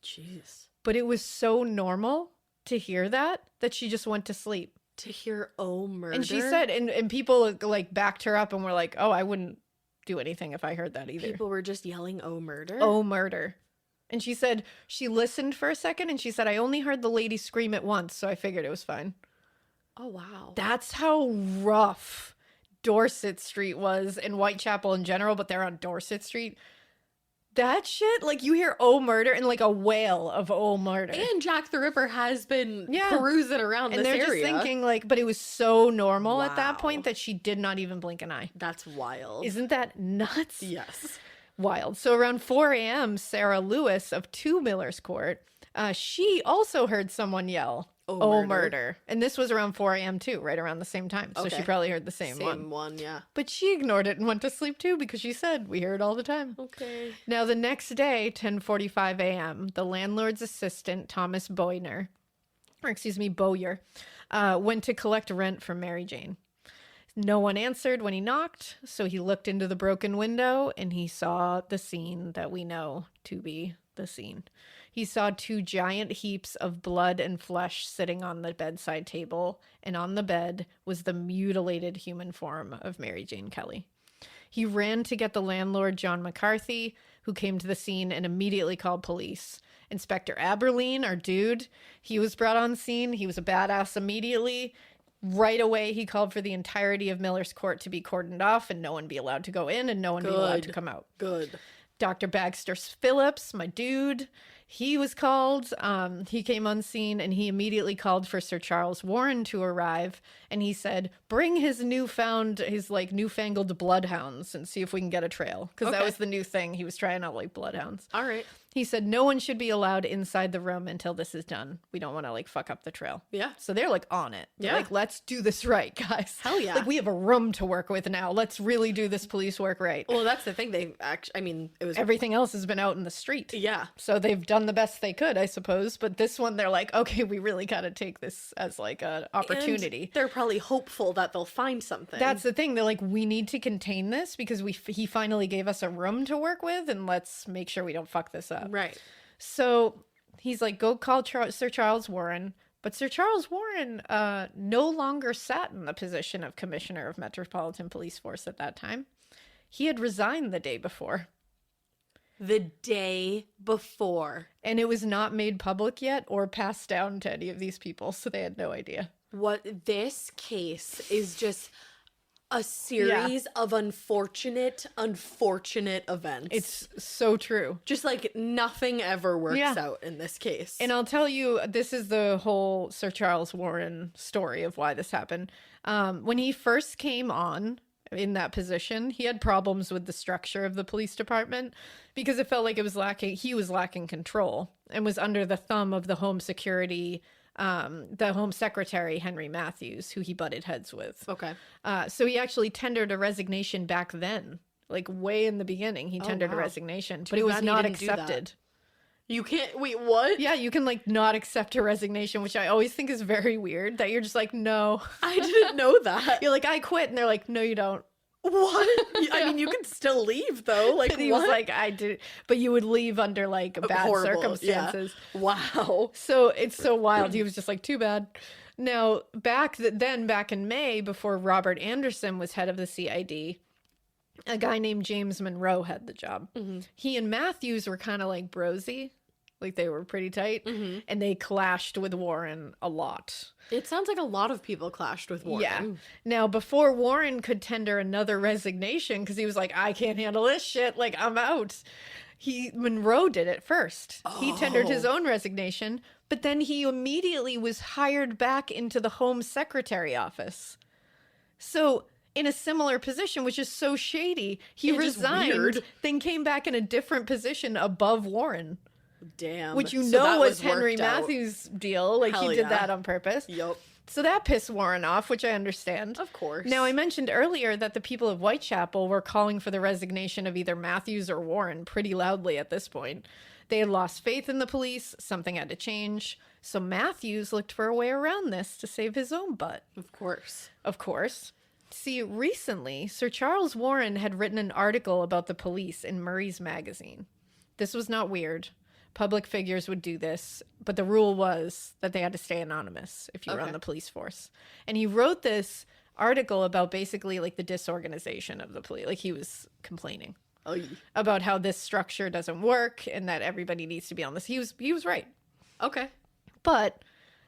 Speaker 5: Jeez.
Speaker 4: But it was so normal to hear that she just went to sleep.
Speaker 5: To hear, "Oh, murder."
Speaker 4: And she said, and people like backed her up and were like, "Oh, I wouldn't do anything if I heard that either."
Speaker 5: People were just yelling, "Oh, murder."
Speaker 4: "Oh, murder." And she said she listened for a second and she said, "I only heard the lady scream at once, so I figured it was fine."
Speaker 5: Oh, wow.
Speaker 4: That's how rough Dorset Street was, in Whitechapel in general, but they're on Dorset Street. That shit, like, you hear "Oh, murder" and like a wail of "Oh, murder."
Speaker 5: And Jack the Ripper has been perusing around
Speaker 4: and
Speaker 5: this
Speaker 4: they're
Speaker 5: area.
Speaker 4: just thinking, like, but it was so normal at that
Speaker 5: Wow.
Speaker 4: point that she did not even blink an eye.
Speaker 5: That's wild.
Speaker 4: Isn't that nuts?
Speaker 5: Yes.
Speaker 4: Wild. So around 4 a.m., Sarah Lewis of 2 Miller's Court, she also heard someone yell, "Oh, murder." And this was around 4 a.m. too, right around the same time. So she
Speaker 5: Okay.
Speaker 4: probably heard the same one.
Speaker 5: Same one, yeah.
Speaker 4: But she ignored it and went to sleep too because she said, "We hear it all the time."
Speaker 5: Okay.
Speaker 4: Now, the next day, 10:45 a.m., the landlord's assistant, Thomas Bowyer, went to collect rent from Mary Jane. No one answered when he knocked, so he looked into the broken window and he saw the scene that we know to be the scene. He saw 2 giant heaps of blood and flesh sitting on the bedside table, and on the bed was the mutilated human form of Mary Jane Kelley. He ran to get the landlord, John McCarthy, who came to the scene and immediately called police. Inspector Aberline, our dude, he was brought on scene. He was a badass immediately. Right away, he called for the entirety of Miller's Court to be cordoned off and no one be allowed to go in and no one be allowed to come out.
Speaker 5: Good.
Speaker 4: Dr. Baxter Phillips, my dude, he was called. He came on scene and he immediately called for Sir Charles Warren to arrive. And he said, "Bring his newfangled bloodhounds and see if we can get a trail." Because that was the new thing. He was trying out like bloodhounds.
Speaker 5: All right.
Speaker 4: He said, "No one should be allowed inside the room until this is done. We don't want to like fuck up the trail."
Speaker 5: Yeah.
Speaker 4: So they're like on it. They're
Speaker 5: Yeah.
Speaker 4: like, "Let's do this right, guys."
Speaker 5: Hell yeah.
Speaker 4: Like, we have a room to work with now. Let's really do this police work right.
Speaker 5: Well, that's the thing. They actually, I mean, it was.
Speaker 4: Everything else has been out in the street.
Speaker 5: Yeah.
Speaker 4: So they've done the best they could, I suppose. But this one, they're like, okay, we really got to take this as like an opportunity.
Speaker 5: And they're probably hopeful that they'll find something.
Speaker 4: That's the thing. They're like, we need to contain this because he finally gave us a room to work with, and let's make sure we don't fuck this up.
Speaker 5: right.
Speaker 4: So he's like, go call Sir Charles Warren. But Sir Charles Warren no longer sat in the position of Commissioner of Metropolitan Police Force at that time. He had resigned the day before.
Speaker 5: the day before.
Speaker 4: And it was not made public yet or passed down to any of these people, so they had no idea.
Speaker 5: What this case is just a series of unfortunate events.
Speaker 4: It's so true.
Speaker 5: Just like nothing ever works out in this case.
Speaker 4: And I'll tell you, this is the whole Sir Charles Warren story of why this happened. When he first came on in that position, he had problems with the structure of the police department because it felt like he was lacking control and was under the thumb of the Home Security, the Home Secretary, Henry Matthews, who he butted heads with.
Speaker 5: Okay.
Speaker 4: So he actually tendered a resignation back then, like way in the beginning. He tendered a resignation, but it was not accepted.
Speaker 5: You can't, wait, what?
Speaker 4: Yeah, you can like not accept a resignation, which I always think is very weird that you're just like, no.
Speaker 5: I didn't know that.
Speaker 4: You're like, I quit. And they're like, no, you don't.
Speaker 5: What? I mean, you can still leave though. Like,
Speaker 4: and he was like, I did, but you would leave under like bad circumstances.
Speaker 5: Yeah. Wow.
Speaker 4: So it's so wild. He was just like, too bad. Now, back in May, before Robert Anderson was head of the CID, a guy named James Monroe had the job. Mm-hmm. He and Matthews were kind of like brosy. Like they were pretty tight, and they clashed with Warren a lot.
Speaker 5: It sounds like a lot of people clashed with Warren.
Speaker 4: Yeah. Now, before Warren could tender another resignation, because he was like, I can't handle this shit, like I'm out. Monroe did it first. Oh. He tendered his own resignation, but then he immediately was hired back into the Home Secretary office. So in a similar position, which is so shady, he resigned, then came back in a different position above Warren.
Speaker 5: Damn.
Speaker 4: Which was Henry Matthews' deal. Like, he did that on purpose.
Speaker 5: Yup.
Speaker 4: So that pissed Warren off, which I understand.
Speaker 5: Of course.
Speaker 4: Now, I mentioned earlier that the people of Whitechapel were calling for the resignation of either Matthews or Warren pretty loudly at this point. They had lost faith in the police. Something had to change. So Matthews looked for a way around this to save his own butt.
Speaker 5: Of course.
Speaker 4: Of course. See, recently, Sir Charles Warren had written an article about the police in Murray's magazine. This was not weird. Public figures would do this, but the rule was that they had to stay anonymous if you were on the police force. And he wrote this article about basically like the disorganization of the police. Like he was complaining about how this structure doesn't work and that everybody needs to be on this. He was right.
Speaker 5: Okay.
Speaker 4: But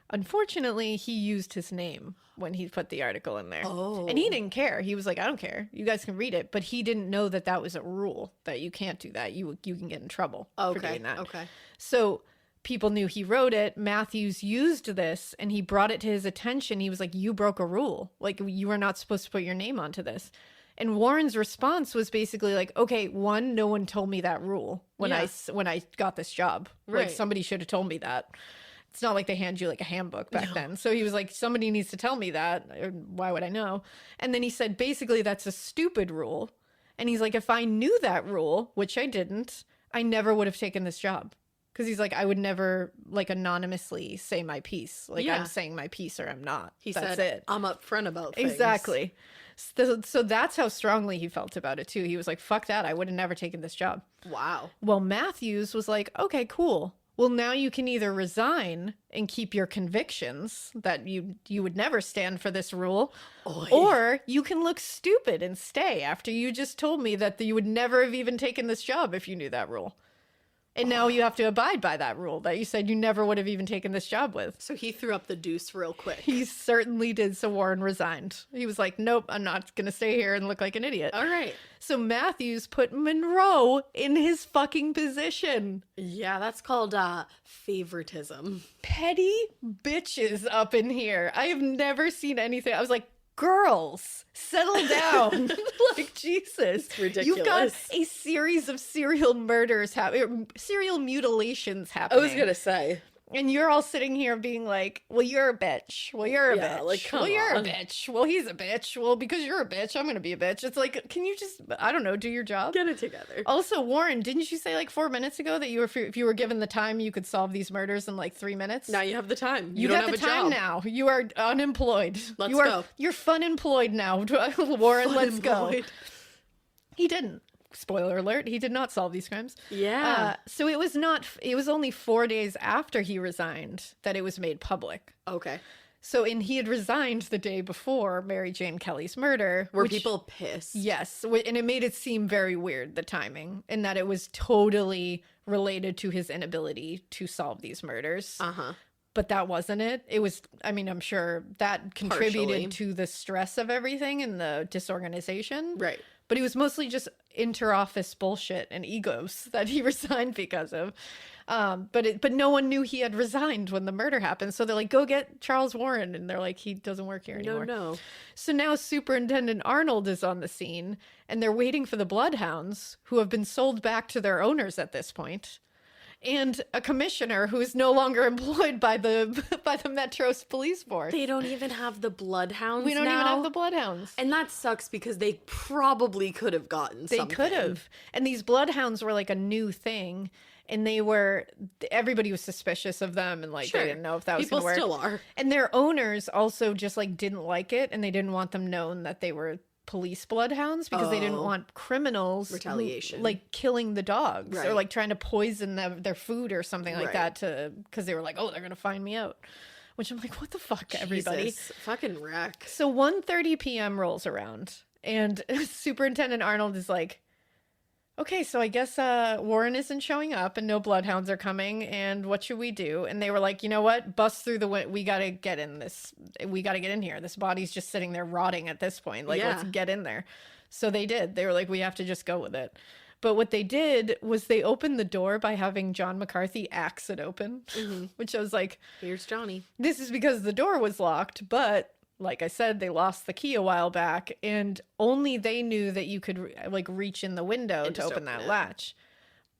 Speaker 4: unfortunately, he used his name when he put the article in there. Oh. And he didn't care. He was like, I don't care. You guys can read it. But he didn't know that that was a rule, that you can't do that. You can get in trouble for doing that.
Speaker 5: Okay.
Speaker 4: So people knew he wrote it. Matthews used this and he brought it to his attention. He was like, you broke a rule. Like, you are not supposed to put your name onto this. And Warren's response was basically like, okay, one, no one told me that rule when I got this job.
Speaker 5: Right.
Speaker 4: Like, somebody should have told me that. It's not like they hand you like a handbook back then. So he was like, somebody needs to tell me that. Or why would I know? And then he said, basically, that's a stupid rule. And he's like, if I knew that rule, which I didn't, I never would have taken this job. Because he's like, I would never like anonymously say my piece. Like I'm saying my piece or I'm not. That's it.
Speaker 5: I'm upfront about things.
Speaker 4: Exactly. So that's how strongly he felt about it too. He was like, fuck that. I would have never taken this job.
Speaker 5: Wow.
Speaker 4: Well, Matthews was like, okay, cool. Well, now you can either resign and keep your convictions that you would never stand for this rule, or you can look stupid and stay after you just told me that you would never have even taken this job if you knew that rule. And now you have to abide by that rule that you said you never would have even taken this job with.
Speaker 5: So he threw up the deuce real quick.
Speaker 4: He certainly did. So Warren resigned. He was like, nope, I'm not going to stay here and look like an idiot.
Speaker 5: All right.
Speaker 4: So Matthews put Monroe in his fucking position.
Speaker 5: Yeah, that's called favoritism.
Speaker 4: Petty bitches up in here. I have never seen anything. I was like, girls, settle down. Like, Jesus.
Speaker 5: It's ridiculous.
Speaker 4: You've got a series of serial murders serial mutilations happening.
Speaker 5: I was going to say.
Speaker 4: And you're all sitting here being like, well, you're a bitch. Well, you're a bitch.
Speaker 5: Like, come
Speaker 4: well, you're
Speaker 5: on.
Speaker 4: a bitch. Well, he's a bitch. Well, because you're a bitch, I'm going to be a bitch. It's like, can you just, I don't know, do your job?
Speaker 5: Get it together.
Speaker 4: Also, Warren, didn't you say like 4 minutes ago that if you were given the time, you could solve these murders in like 3 minutes?
Speaker 5: Now you have the time.
Speaker 4: You
Speaker 5: don't
Speaker 4: got
Speaker 5: have
Speaker 4: the
Speaker 5: a
Speaker 4: time
Speaker 5: job.
Speaker 4: now. You are unemployed.
Speaker 5: Let's go.
Speaker 4: You're fun employed now. Warren, let's go. He didn't. Spoiler alert, he did not solve these crimes.
Speaker 5: Yeah.
Speaker 4: So it was only 4 days after he resigned that it was made public.
Speaker 5: Okay.
Speaker 4: And he had resigned the day before Mary Jane Kelley's murder.
Speaker 5: Were people pissed?
Speaker 4: Yes. And it made it seem very weird, the timing, and that it was totally related to his inability to solve these murders.
Speaker 5: Uh-huh.
Speaker 4: But that wasn't it. It was, I mean, I'm sure that contributed
Speaker 5: Partially.
Speaker 4: to the stress of everything and the disorganization.
Speaker 5: Right.
Speaker 4: But it was mostly just inter-office bullshit and egos that he resigned because of. But no one knew he had resigned when the murder happened. So they're like, go get Charles Warren. And they're like, he doesn't work here anymore.
Speaker 5: No.
Speaker 4: So now Superintendent Arnold is on the scene, and they're waiting for the bloodhounds, who have been sold back to their owners at this point, and a commissioner who is no longer employed by the Metro's police force.
Speaker 5: They don't even have the bloodhounds.
Speaker 4: We don't even
Speaker 5: now.
Speaker 4: have the bloodhounds.
Speaker 5: And that sucks because they probably could have gotten something.
Speaker 4: They could have. And these bloodhounds were like a new thing. And everybody was suspicious of them, and like
Speaker 5: Sure.
Speaker 4: they didn't know if that was going to work.
Speaker 5: People still are.
Speaker 4: And their owners also just like didn't like it, and they didn't want them known that they were police bloodhounds because they didn't want criminals
Speaker 5: Retaliation.
Speaker 4: like killing the dogs or
Speaker 5: Right.
Speaker 4: like trying to poison their food or something like
Speaker 5: Right.
Speaker 4: that because they were like, oh, they're going to find me out. Which I'm like, what the fuck, everybody?
Speaker 5: Jesus, fucking wreck.
Speaker 4: So 1:30 p.m. rolls around, and Superintendent Arnold is like, okay, so I guess Warren isn't showing up and no bloodhounds are coming, and what should we do? And they were like, you know what? Bust through the window. We got to get in this. We got to get in here. This body's just sitting there rotting at this point. Like, let's get in there. So they did. They were like, we have to just go with it. But what they did was they opened the door by having John McCarthy axe it open, which I was like,
Speaker 5: Here's Johnny.
Speaker 4: this is because the door was locked, but like I said, they lost the key a while back, and only they knew that you could like reach in the window
Speaker 5: And
Speaker 4: to
Speaker 5: just
Speaker 4: open that
Speaker 5: open it.
Speaker 4: latch.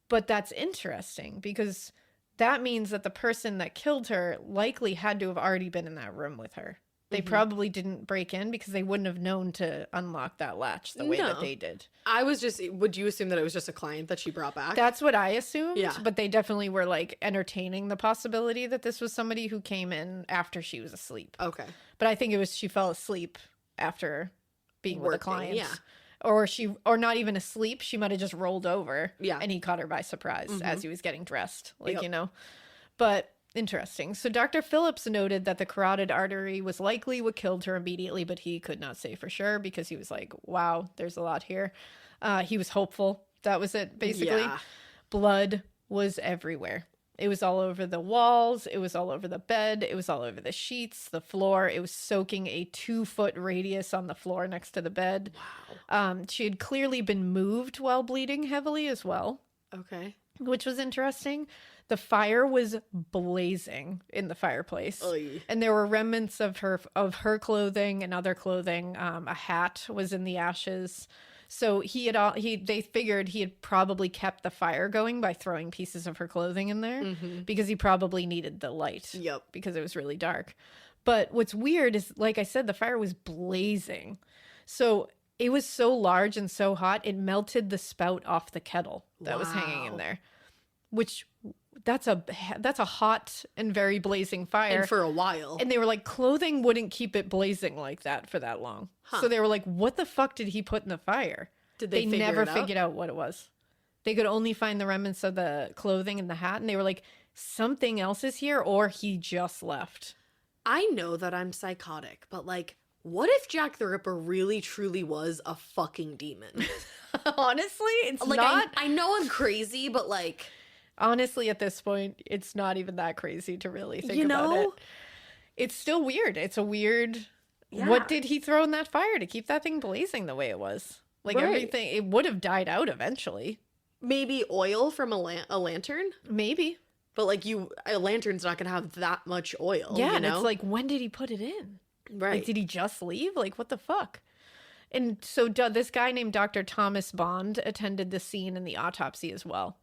Speaker 4: But that's interesting because that means that the person that killed her likely had to have already been in that room with her. They probably didn't break in because they wouldn't have known to unlock that latch the way that
Speaker 5: No.
Speaker 4: they did.
Speaker 5: Would you assume that it was just a client that she brought back?
Speaker 4: That's what I assumed.
Speaker 5: Yeah.
Speaker 4: But they definitely were like entertaining the possibility that this was somebody who came in after she was asleep.
Speaker 5: Okay.
Speaker 4: But I think it was she fell asleep after being with a
Speaker 5: Working,
Speaker 4: client.
Speaker 5: yeah.
Speaker 4: Or not even asleep. She might have just rolled over.
Speaker 5: Yeah.
Speaker 4: And he caught her by surprise as he was getting dressed. Like,
Speaker 5: Yep.
Speaker 4: you know. But interesting. So Dr. Phillips noted that the carotid artery was likely what killed her immediately, but he could not say for sure because he was like, wow, there's a lot here. He was hopeful. That was it, basically.
Speaker 5: Yeah.
Speaker 4: Blood was everywhere. It was all over the walls. It was all over the bed. It was all over the sheets, the floor. It was soaking a 2-foot radius on the floor next to the bed.
Speaker 5: Wow.
Speaker 4: She had clearly been moved while bleeding heavily as well,
Speaker 5: Okay.
Speaker 4: which was interesting. The fire was blazing in the fireplace.
Speaker 5: Oy.
Speaker 4: And there were remnants of her clothing and other clothing. A hat was in the ashes. So they figured he had probably kept the fire going by throwing pieces of her clothing in there because he probably needed the light.
Speaker 5: Yep.
Speaker 4: Because it was really dark. But what's weird is, like I said, the fire was blazing. So it was so large and so hot, it melted the spout off the kettle that was hanging in
Speaker 5: Wow.
Speaker 4: there. Which that's a hot and very blazing fire.
Speaker 5: And for a while.
Speaker 4: And they were like, clothing wouldn't keep it blazing like that for that long. So they were like, what the fuck did he put in the fire?
Speaker 5: Did they figure
Speaker 4: never
Speaker 5: it out?
Speaker 4: figured out what it was. They could only find the remnants of the clothing and the hat. And they were like, something else is here, or he just left.
Speaker 5: I know that I'm psychotic, but like, what if Jack the Ripper really truly was a fucking demon?
Speaker 4: Honestly, it's
Speaker 5: Like,
Speaker 4: not.
Speaker 5: I know I'm crazy, but like,
Speaker 4: Honestly, at this point, it's not even that crazy to really think
Speaker 5: You
Speaker 4: about
Speaker 5: know?
Speaker 4: it. It's still weird. It's a weird.
Speaker 5: Yeah.
Speaker 4: What did he throw in that fire to keep that thing blazing the way it was? Like
Speaker 5: Right.
Speaker 4: everything, it would have died out eventually.
Speaker 5: maybe oil from a lantern?
Speaker 4: Maybe.
Speaker 5: But like a lantern's not gonna have that much oil.
Speaker 4: Yeah,
Speaker 5: you
Speaker 4: and
Speaker 5: know?
Speaker 4: it's like, when did he put it in?
Speaker 5: right.
Speaker 4: Like, did he just leave? Like, what the fuck? And so this guy named Dr. Thomas Bond attended the scene in the autopsy as well.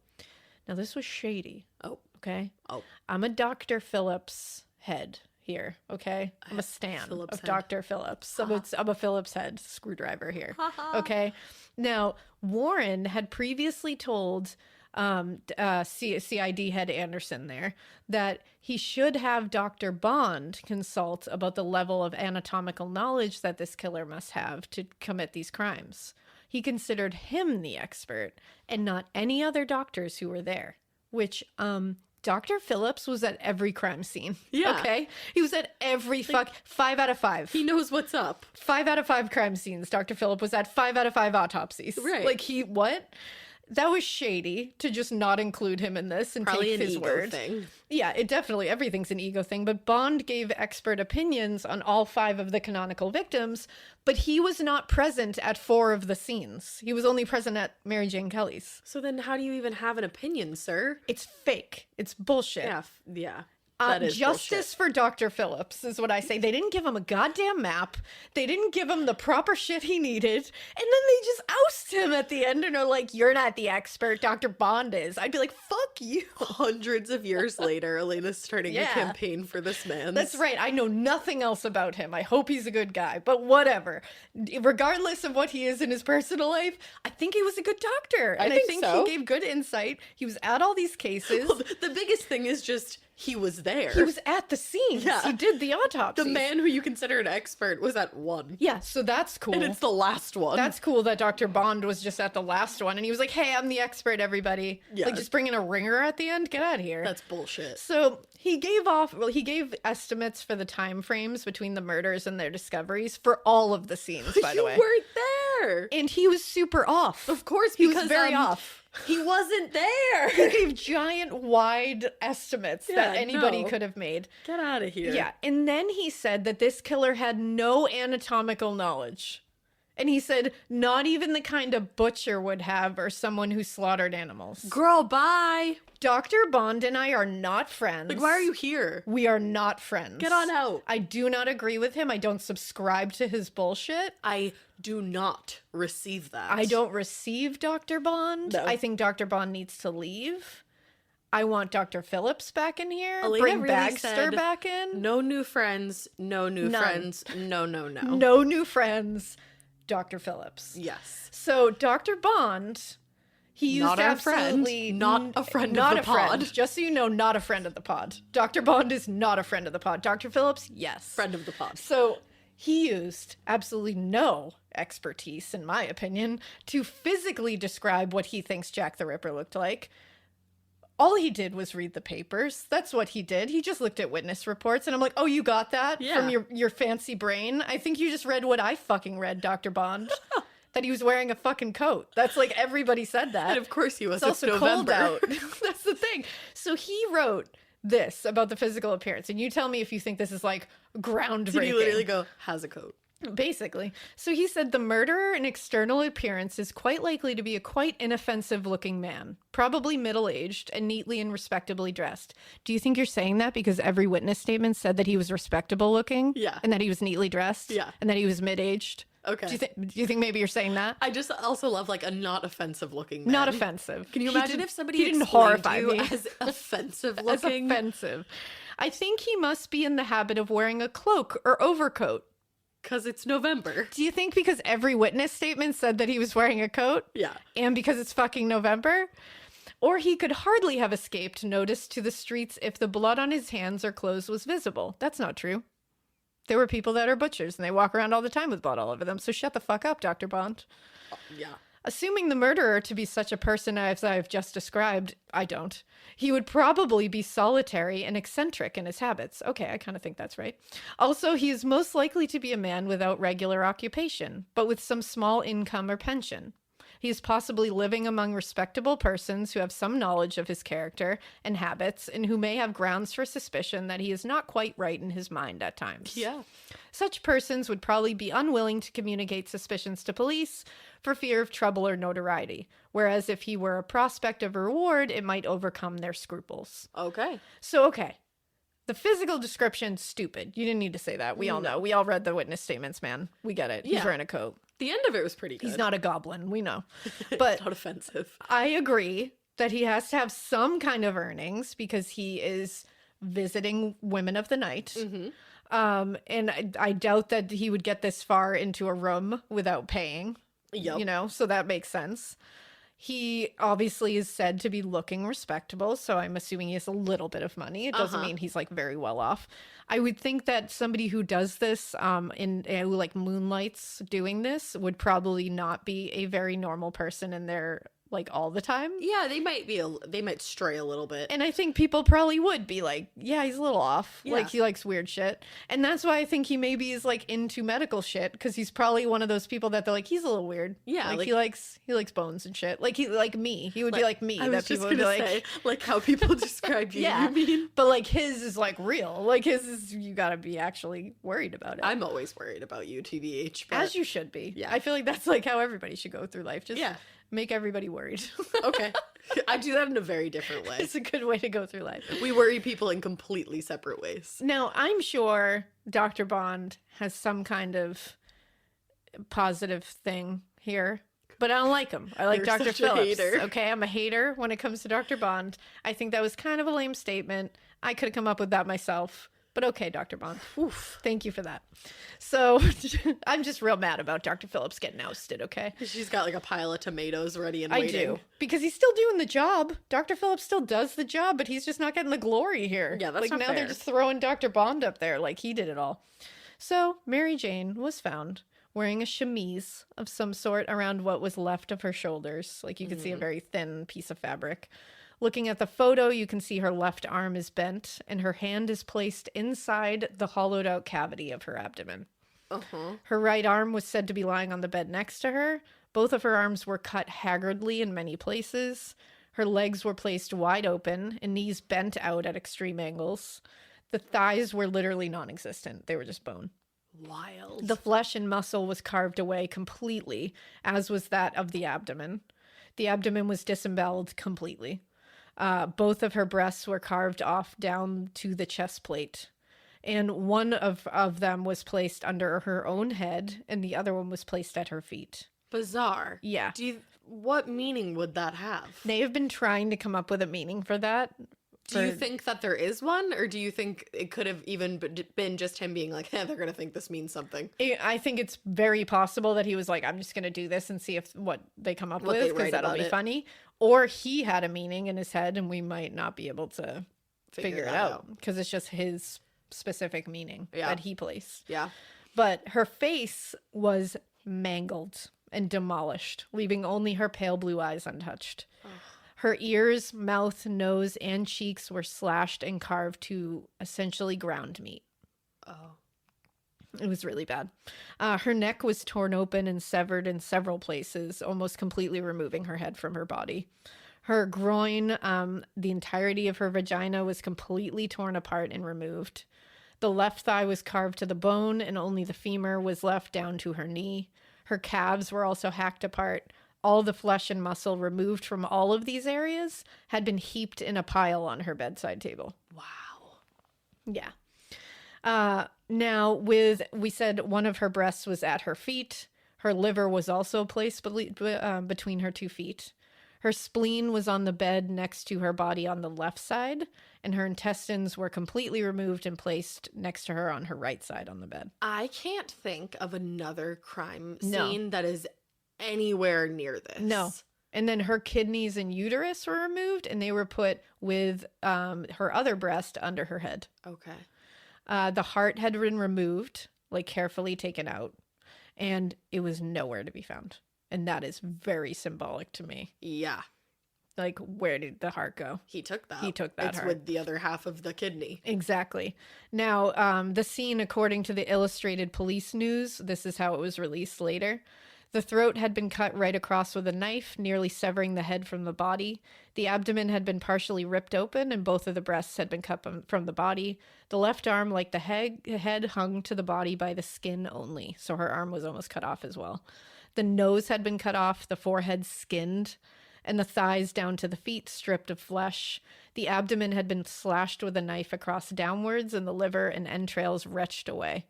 Speaker 4: Now, this was shady.
Speaker 5: Oh.
Speaker 4: Okay?
Speaker 5: Oh.
Speaker 4: I'm a Dr. Phillips head here, okay? I'm a stan
Speaker 5: Phillips
Speaker 4: of
Speaker 5: head.
Speaker 4: Dr. Phillips. I'm a Phillips head screwdriver here, okay? Now, Warren had previously told CID head Anderson there that he should have Dr. Bond consult about the level of anatomical knowledge that this killer must have to commit these crimes. He considered him the expert and not any other doctors who were there, which Dr. Phillips was at every crime scene.
Speaker 5: Yeah.
Speaker 4: Okay? He was at every 5 out of 5.
Speaker 5: He knows what's up.
Speaker 4: 5 out of 5 crime scenes. Dr. Phillips was at 5 out of 5 autopsies.
Speaker 5: Right.
Speaker 4: Like, what? That was shady to just not include him in this and
Speaker 5: Probably
Speaker 4: take
Speaker 5: an
Speaker 4: his
Speaker 5: ego
Speaker 4: word.
Speaker 5: thing.
Speaker 4: Yeah, it definitely, everything's an ego thing. But Bond gave expert opinions on all 5 of the canonical victims, but he was not present at 4 of the scenes. He was only present at Mary Jane Kelly's.
Speaker 5: So then how do you even have an opinion, sir?
Speaker 4: It's fake. It's bullshit.
Speaker 5: Yeah. That is
Speaker 4: Justice for Dr. Phillips is what I say. They didn't give him a goddamn map. They didn't give him the proper shit he needed. And then they just oust him at the end and are like, you're not the expert. Dr. Bond is. I'd be like, fuck you.
Speaker 5: Hundreds of years later, Alaina's starting a campaign for this man.
Speaker 4: That's right. I know nothing else about him. I hope he's a good guy, but whatever. Regardless of what he is in his personal life, I think he was a good doctor. And I think
Speaker 5: so.
Speaker 4: he gave good insight. He was at all these cases.
Speaker 5: Well, the biggest thing is just he was there.
Speaker 4: He was at the scenes.
Speaker 5: Yeah.
Speaker 4: He did the autopsy.
Speaker 5: The man who you consider an expert was at 1.
Speaker 4: Yeah, so that's cool.
Speaker 5: And it's the last one.
Speaker 4: That's cool that Dr. Bond was just at the last one and he was like, hey, I'm the expert, everybody.
Speaker 5: Yeah.
Speaker 4: Like, just bring in a ringer at the end? Get out of here.
Speaker 5: That's bullshit.
Speaker 4: So he gave estimates for the time frames between the murders and their discoveries for all of the scenes, by the way.
Speaker 5: You weren't there.
Speaker 4: And he was super off.
Speaker 5: Of course,
Speaker 4: he
Speaker 5: because
Speaker 4: was very off.
Speaker 5: He wasn't there.
Speaker 4: He gave giant, wide estimates that anybody could have made.
Speaker 5: Get out of here.
Speaker 4: Yeah, and then he said that this killer had no anatomical knowledge. And he said not even the kind a butcher would have or someone who slaughtered animals.
Speaker 5: Girl, bye.
Speaker 4: Dr. Bond and I are not friends.
Speaker 5: Like, why are you here?
Speaker 4: We are not friends.
Speaker 5: Get on out.
Speaker 4: I do not agree with him. I don't subscribe to his bullshit.
Speaker 5: I do not receive that.
Speaker 4: I don't receive Dr. Bond.
Speaker 5: No.
Speaker 4: I think Dr. Bond needs to leave. I want Dr. Phillips back in here.
Speaker 5: Alaina
Speaker 4: Bring
Speaker 5: really
Speaker 4: Bagster
Speaker 5: said,
Speaker 4: back in.
Speaker 5: No new friends. No new
Speaker 4: None.
Speaker 5: friends. No.
Speaker 4: No new friends. Dr. Phillips.
Speaker 5: Yes.
Speaker 4: So Dr. Bond, he used
Speaker 5: Not our friend.
Speaker 4: absolutely
Speaker 5: Not a friend
Speaker 4: not
Speaker 5: of the
Speaker 4: a friend.
Speaker 5: pod.
Speaker 4: Just so you know, not a friend of the pod. Dr. Bond is not a friend of the pod. Dr. Phillips, yes.
Speaker 5: Friend of the pod.
Speaker 4: So he used absolutely no expertise, in my opinion, to physically describe what he thinks Jack the Ripper looked like. All he did was read the papers. That's what he did. He just looked at witness reports, and I'm like, oh, you got that from your fancy brain? I think you just read what I fucking read, Dr. Bond. That he was wearing a fucking coat. That's like, everybody said that.
Speaker 5: And of course he was.
Speaker 4: It's also
Speaker 5: November.
Speaker 4: cold out. That's the thing. So he wrote this about the physical appearance, and you tell me if you think this is like groundbreaking.
Speaker 5: Did he literally go, has a coat?
Speaker 4: Basically. So he said the murderer in external appearance is quite likely to be a quite inoffensive looking man, probably middle-aged and neatly and respectably dressed. Do you think you're saying that because every witness statement said that he was respectable looking?
Speaker 5: Yeah.
Speaker 4: And that he was neatly dressed?
Speaker 5: Yeah.
Speaker 4: And that he was mid-aged?
Speaker 5: Okay.
Speaker 4: Do you think maybe you're saying that?
Speaker 5: I just also love like a not offensive looking man.
Speaker 4: Not offensive.
Speaker 5: Can you
Speaker 4: He
Speaker 5: imagine
Speaker 4: didn't-
Speaker 5: if somebody
Speaker 4: he didn't
Speaker 5: explained
Speaker 4: horrify
Speaker 5: you
Speaker 4: me.
Speaker 5: as offensive
Speaker 4: As
Speaker 5: looking?
Speaker 4: offensive. I think he must be in the habit of wearing a cloak or overcoat.
Speaker 5: Because it's November.
Speaker 4: Do you think because every witness statement said that he was wearing a coat?
Speaker 5: Yeah.
Speaker 4: And because it's fucking November? Or he could hardly have escaped notice to the streets if the blood on his hands or clothes was visible. That's not true. There were people that are butchers and they walk around all the time with blood all over them. So shut the fuck up, Dr. Bond.
Speaker 5: Yeah.
Speaker 4: Assuming the murderer to be such a person as I've just described, I don't. He would probably be solitary and eccentric in his habits. Okay, I kind of think that's right. Also, he is most likely to be a man without regular occupation, but with some small income or pension. He is possibly living among respectable persons who have some knowledge of his character and habits and who may have grounds for suspicion that he is not quite right in his mind at times.
Speaker 5: Yeah.
Speaker 4: Such persons would probably be unwilling to communicate suspicions to police for fear of trouble or notoriety, whereas if he were a prospect of reward, it might overcome their scruples.
Speaker 5: Okay.
Speaker 4: So, okay. The physical description, stupid. You didn't need to say that. We all know. We all read the witness statements, man. We get it. He's
Speaker 5: Yeah.
Speaker 4: wearing a coat.
Speaker 5: The end of it was pretty good.
Speaker 4: He's not a goblin. We know. But
Speaker 5: It's not offensive.
Speaker 4: I agree that he has to have some kind of earnings because he is visiting women of the night. And I doubt that he would get this far into a room without paying.
Speaker 5: Yep.
Speaker 4: You know, so that makes sense. He obviously is said to be looking respectable, so I'm assuming he has a little bit of money. It doesn't mean he's like very well off. I would think that somebody who does this, who like moonlights doing this, would probably not be a very normal person in their like all the time.
Speaker 5: Yeah, they might stray a little bit.
Speaker 4: And I think people probably would be like, yeah, he's a little off.
Speaker 5: Yeah.
Speaker 4: Like, he likes weird shit. And that's why I think he maybe is, like, into medical shit, because he's probably one of those people that they're like, he's a little weird.
Speaker 5: Yeah,
Speaker 4: Like he likes bones and shit. Like, like me. He would be like me.
Speaker 5: I was
Speaker 4: that
Speaker 5: just
Speaker 4: people would be
Speaker 5: gonna
Speaker 4: like,
Speaker 5: say, like how people describe you.
Speaker 4: yeah.
Speaker 5: You mean?
Speaker 4: But, like, his is, like, real. Like, his is, you gotta be actually worried about it.
Speaker 5: I'm always worried about you, TBH. But...
Speaker 4: As you should be.
Speaker 5: Yeah.
Speaker 4: I feel like that's, like, how everybody should go through life. Just
Speaker 5: Yeah.
Speaker 4: make everybody worried.
Speaker 5: Okay. I do that in a very different way.
Speaker 4: It's a good way to go through life.
Speaker 5: We worry people in completely separate ways.
Speaker 4: Now, I'm sure Dr. Bond has some kind of positive thing here, but I don't like him. I like
Speaker 5: You're
Speaker 4: Dr.
Speaker 5: such a
Speaker 4: Phillips.
Speaker 5: hater.
Speaker 4: Okay, I'm a hater when it comes to Dr. Bond. I think that was kind of a lame statement. I could have come up with that myself. But okay, Dr. Bond. Oof, thank you for that. So I'm just real mad about Dr. Phillips getting ousted, okay?
Speaker 5: She's got like a pile of tomatoes ready and
Speaker 4: I
Speaker 5: waiting.
Speaker 4: do. Because he's still doing the job. Dr. Phillips still does the job, but he's just not getting the glory here.
Speaker 5: Yeah, that's
Speaker 4: like
Speaker 5: not
Speaker 4: now
Speaker 5: fair.
Speaker 4: they're just throwing Dr. Bond up there like he did it all. So Mary Jane was found wearing a chemise of some sort around what was left of her shoulders. Like you could see a very thin piece of fabric. Looking at the photo, you can see her left arm is bent and her hand is placed inside the hollowed out cavity of her abdomen.
Speaker 5: Uh-huh.
Speaker 4: Her right arm was said to be lying on the bed next to her. Both of her arms were cut haggardly in many places. Her legs were placed wide open and knees bent out at extreme angles. The thighs were literally non-existent. They were just bone.
Speaker 5: Wild.
Speaker 4: The flesh and muscle was carved away completely, as was that of the abdomen. The abdomen was disemboweled completely. Both of her breasts were carved off down to the chest plate. And one of them was placed under her own head, and the other one was placed at her feet.
Speaker 5: Bizarre.
Speaker 4: Yeah.
Speaker 5: What meaning would that have?
Speaker 4: They have been trying to come up with a meaning for that.
Speaker 5: Do you think that there is one, or do you think it could have even been just him being like, they're going to think this means something?
Speaker 4: I think it's very possible that he was like, I'm just going to do this and see if what they come up
Speaker 5: What
Speaker 4: with,
Speaker 5: they
Speaker 4: because
Speaker 5: write
Speaker 4: that'll
Speaker 5: about
Speaker 4: be
Speaker 5: it.
Speaker 4: funny. Or he had a meaning in his head, and we might not be able to figure it
Speaker 5: that
Speaker 4: out,
Speaker 5: out.
Speaker 4: because it's just his specific meaning that he placed.
Speaker 5: Yeah.
Speaker 4: But her face was mangled and demolished, leaving only her pale blue eyes untouched. Her ears, mouth, nose, and cheeks were slashed and carved to essentially ground meat.
Speaker 5: Oh.
Speaker 4: It was really bad. Her neck was torn open and severed in several places, almost completely removing her head from her body. Her groin, the entirety of her vagina was completely torn apart and removed. The left thigh was carved to the bone, and only the femur was left down to her knee. Her calves were also hacked apart. All the flesh and muscle removed from all of these areas had been heaped in a pile on her bedside table.
Speaker 5: Wow.
Speaker 4: Yeah. Now, we said one of her breasts was at her feet. Her liver was also placed between her 2 feet. Her spleen was on the bed next to her body on the left side, and her intestines were completely removed and placed next to her on her right side on the bed.
Speaker 5: I can't think of another crime
Speaker 4: No.
Speaker 5: scene that is anywhere near this.
Speaker 4: No. And then her kidneys and uterus were removed, and they were put with her other breast under her head.
Speaker 5: Okay.
Speaker 4: The heart had been removed, like carefully taken out, and it was nowhere to be found. And that is very symbolic to me.
Speaker 5: Yeah.
Speaker 4: Like, where did the heart go?
Speaker 5: He took that.
Speaker 4: He took that
Speaker 5: It's
Speaker 4: heart.
Speaker 5: with the other half of the kidney.
Speaker 4: Exactly. Now, the scene, according to the Illustrated Police News, this is how it was released later. The throat had been cut right across with a knife, nearly severing the head from the body. The abdomen had been partially ripped open, and both of the breasts had been cut from the body. The left arm, like the head, hung to the body by the skin only, so her arm was almost cut off as well. The nose had been cut off, the forehead skinned, and the thighs down to the feet stripped of flesh. The abdomen had been slashed with a knife across downwards, and the liver and entrails wrenched away.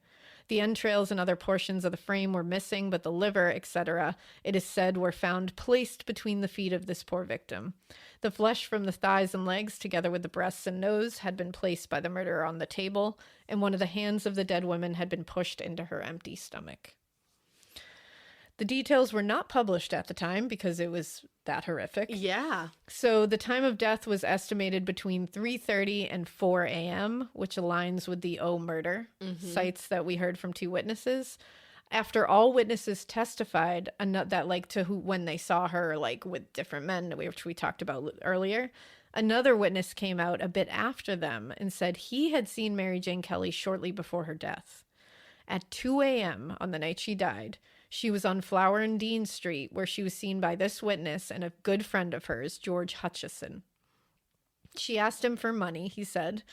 Speaker 4: The entrails and other portions of the frame were missing, but the liver, etc., it is said, were found placed between the feet of this poor victim. The flesh from the thighs and legs, together with the breasts and nose, had been placed by the murderer on the table, and one of the hands of the dead woman had been pushed into her empty stomach. The details were not published at the time because it was that horrific.
Speaker 5: Yeah.
Speaker 4: So the time of death was estimated between 3:30 and 4 a.m., which aligns with the O murder sites that we heard from 2 witnesses. After all witnesses testified that like to who when they saw her like with different men, which we talked about earlier, another witness came out a bit after them and said he had seen Mary Jane Kelley shortly before her death. At 2 a.m. on the night she died, she was on Flower and Dean Street, where she was seen by this witness and a good friend of hers, George Hutchison. She asked him for money, he said,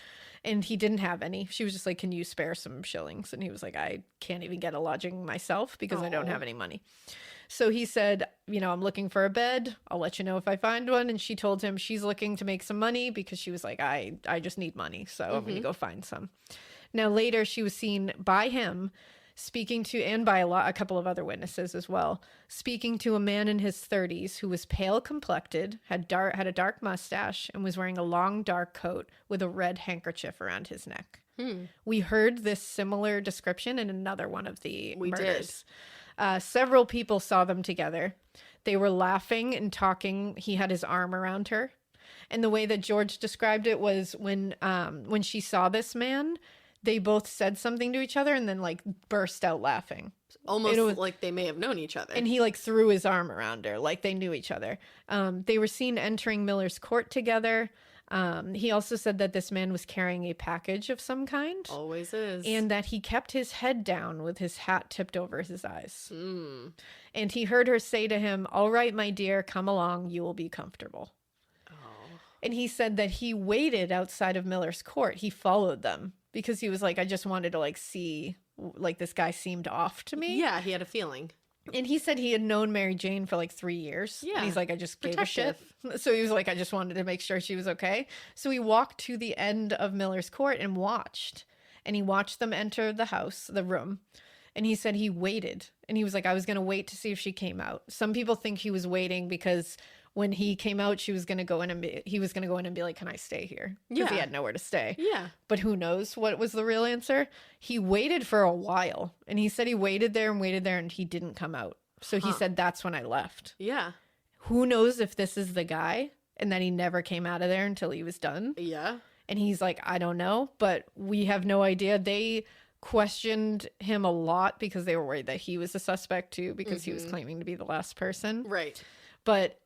Speaker 4: and he didn't have any. She was just like, can you spare some shillings? And he was like, I can't even get a lodging myself because I don't have any money. So he said, you know, I'm looking for a bed. I'll let you know if I find one. And she told him she's looking to make some money because she was like, I just need money. So I'm going to go find some. Now, later, she was seen by him speaking to, and by a couple of other witnesses as well, speaking to a man in his 30s who was pale complected, had a dark mustache, and was wearing a long dark coat with a red handkerchief around his neck. We heard this similar description in another one of the murders. Several people saw them together. They were laughing and talking. He had his arm around her. And the way that George described it was when she saw this man, they both said something to each other and then like burst out laughing.
Speaker 5: Almost like they may have known each other.
Speaker 4: And he like threw his arm around her like they knew each other. They were seen entering Miller's Court together. He also said that this man was carrying a package of some kind.
Speaker 5: Always is.
Speaker 4: And that he kept his head down with his hat tipped over his eyes. And he heard her say to him, "All right, my dear, come along. You will be comfortable." And he said that he waited outside of Miller's Court. He followed them because he was like, I just wanted to like see, like this guy seemed off to me.
Speaker 5: Yeah, he had a feeling.
Speaker 4: And he said he had known Mary Jane for like 3 years.
Speaker 5: Yeah.
Speaker 4: And he's like, I just gave a shit. So he was like, I just wanted to make sure she was okay. So he walked to the end of Miller's Court and watched. And he watched them enter the house, the room. And he said he waited. And he was like, I was going to wait to see if she came out. Some people think he was waiting because when he came out, he was going to go in and be like, can I stay here? Because he had nowhere to stay.
Speaker 5: Yeah.
Speaker 4: But who knows what was the real answer? He waited for a while. And he said he waited there and he didn't come out. So he said, that's when I left.
Speaker 5: Yeah.
Speaker 4: Who knows if this is the guy and that he never came out of there until he was done?
Speaker 5: Yeah.
Speaker 4: And he's like, I don't know, but we have no idea. They questioned him a lot because they were worried that he was a suspect too, because he was claiming to be the last person.
Speaker 5: Right.
Speaker 4: But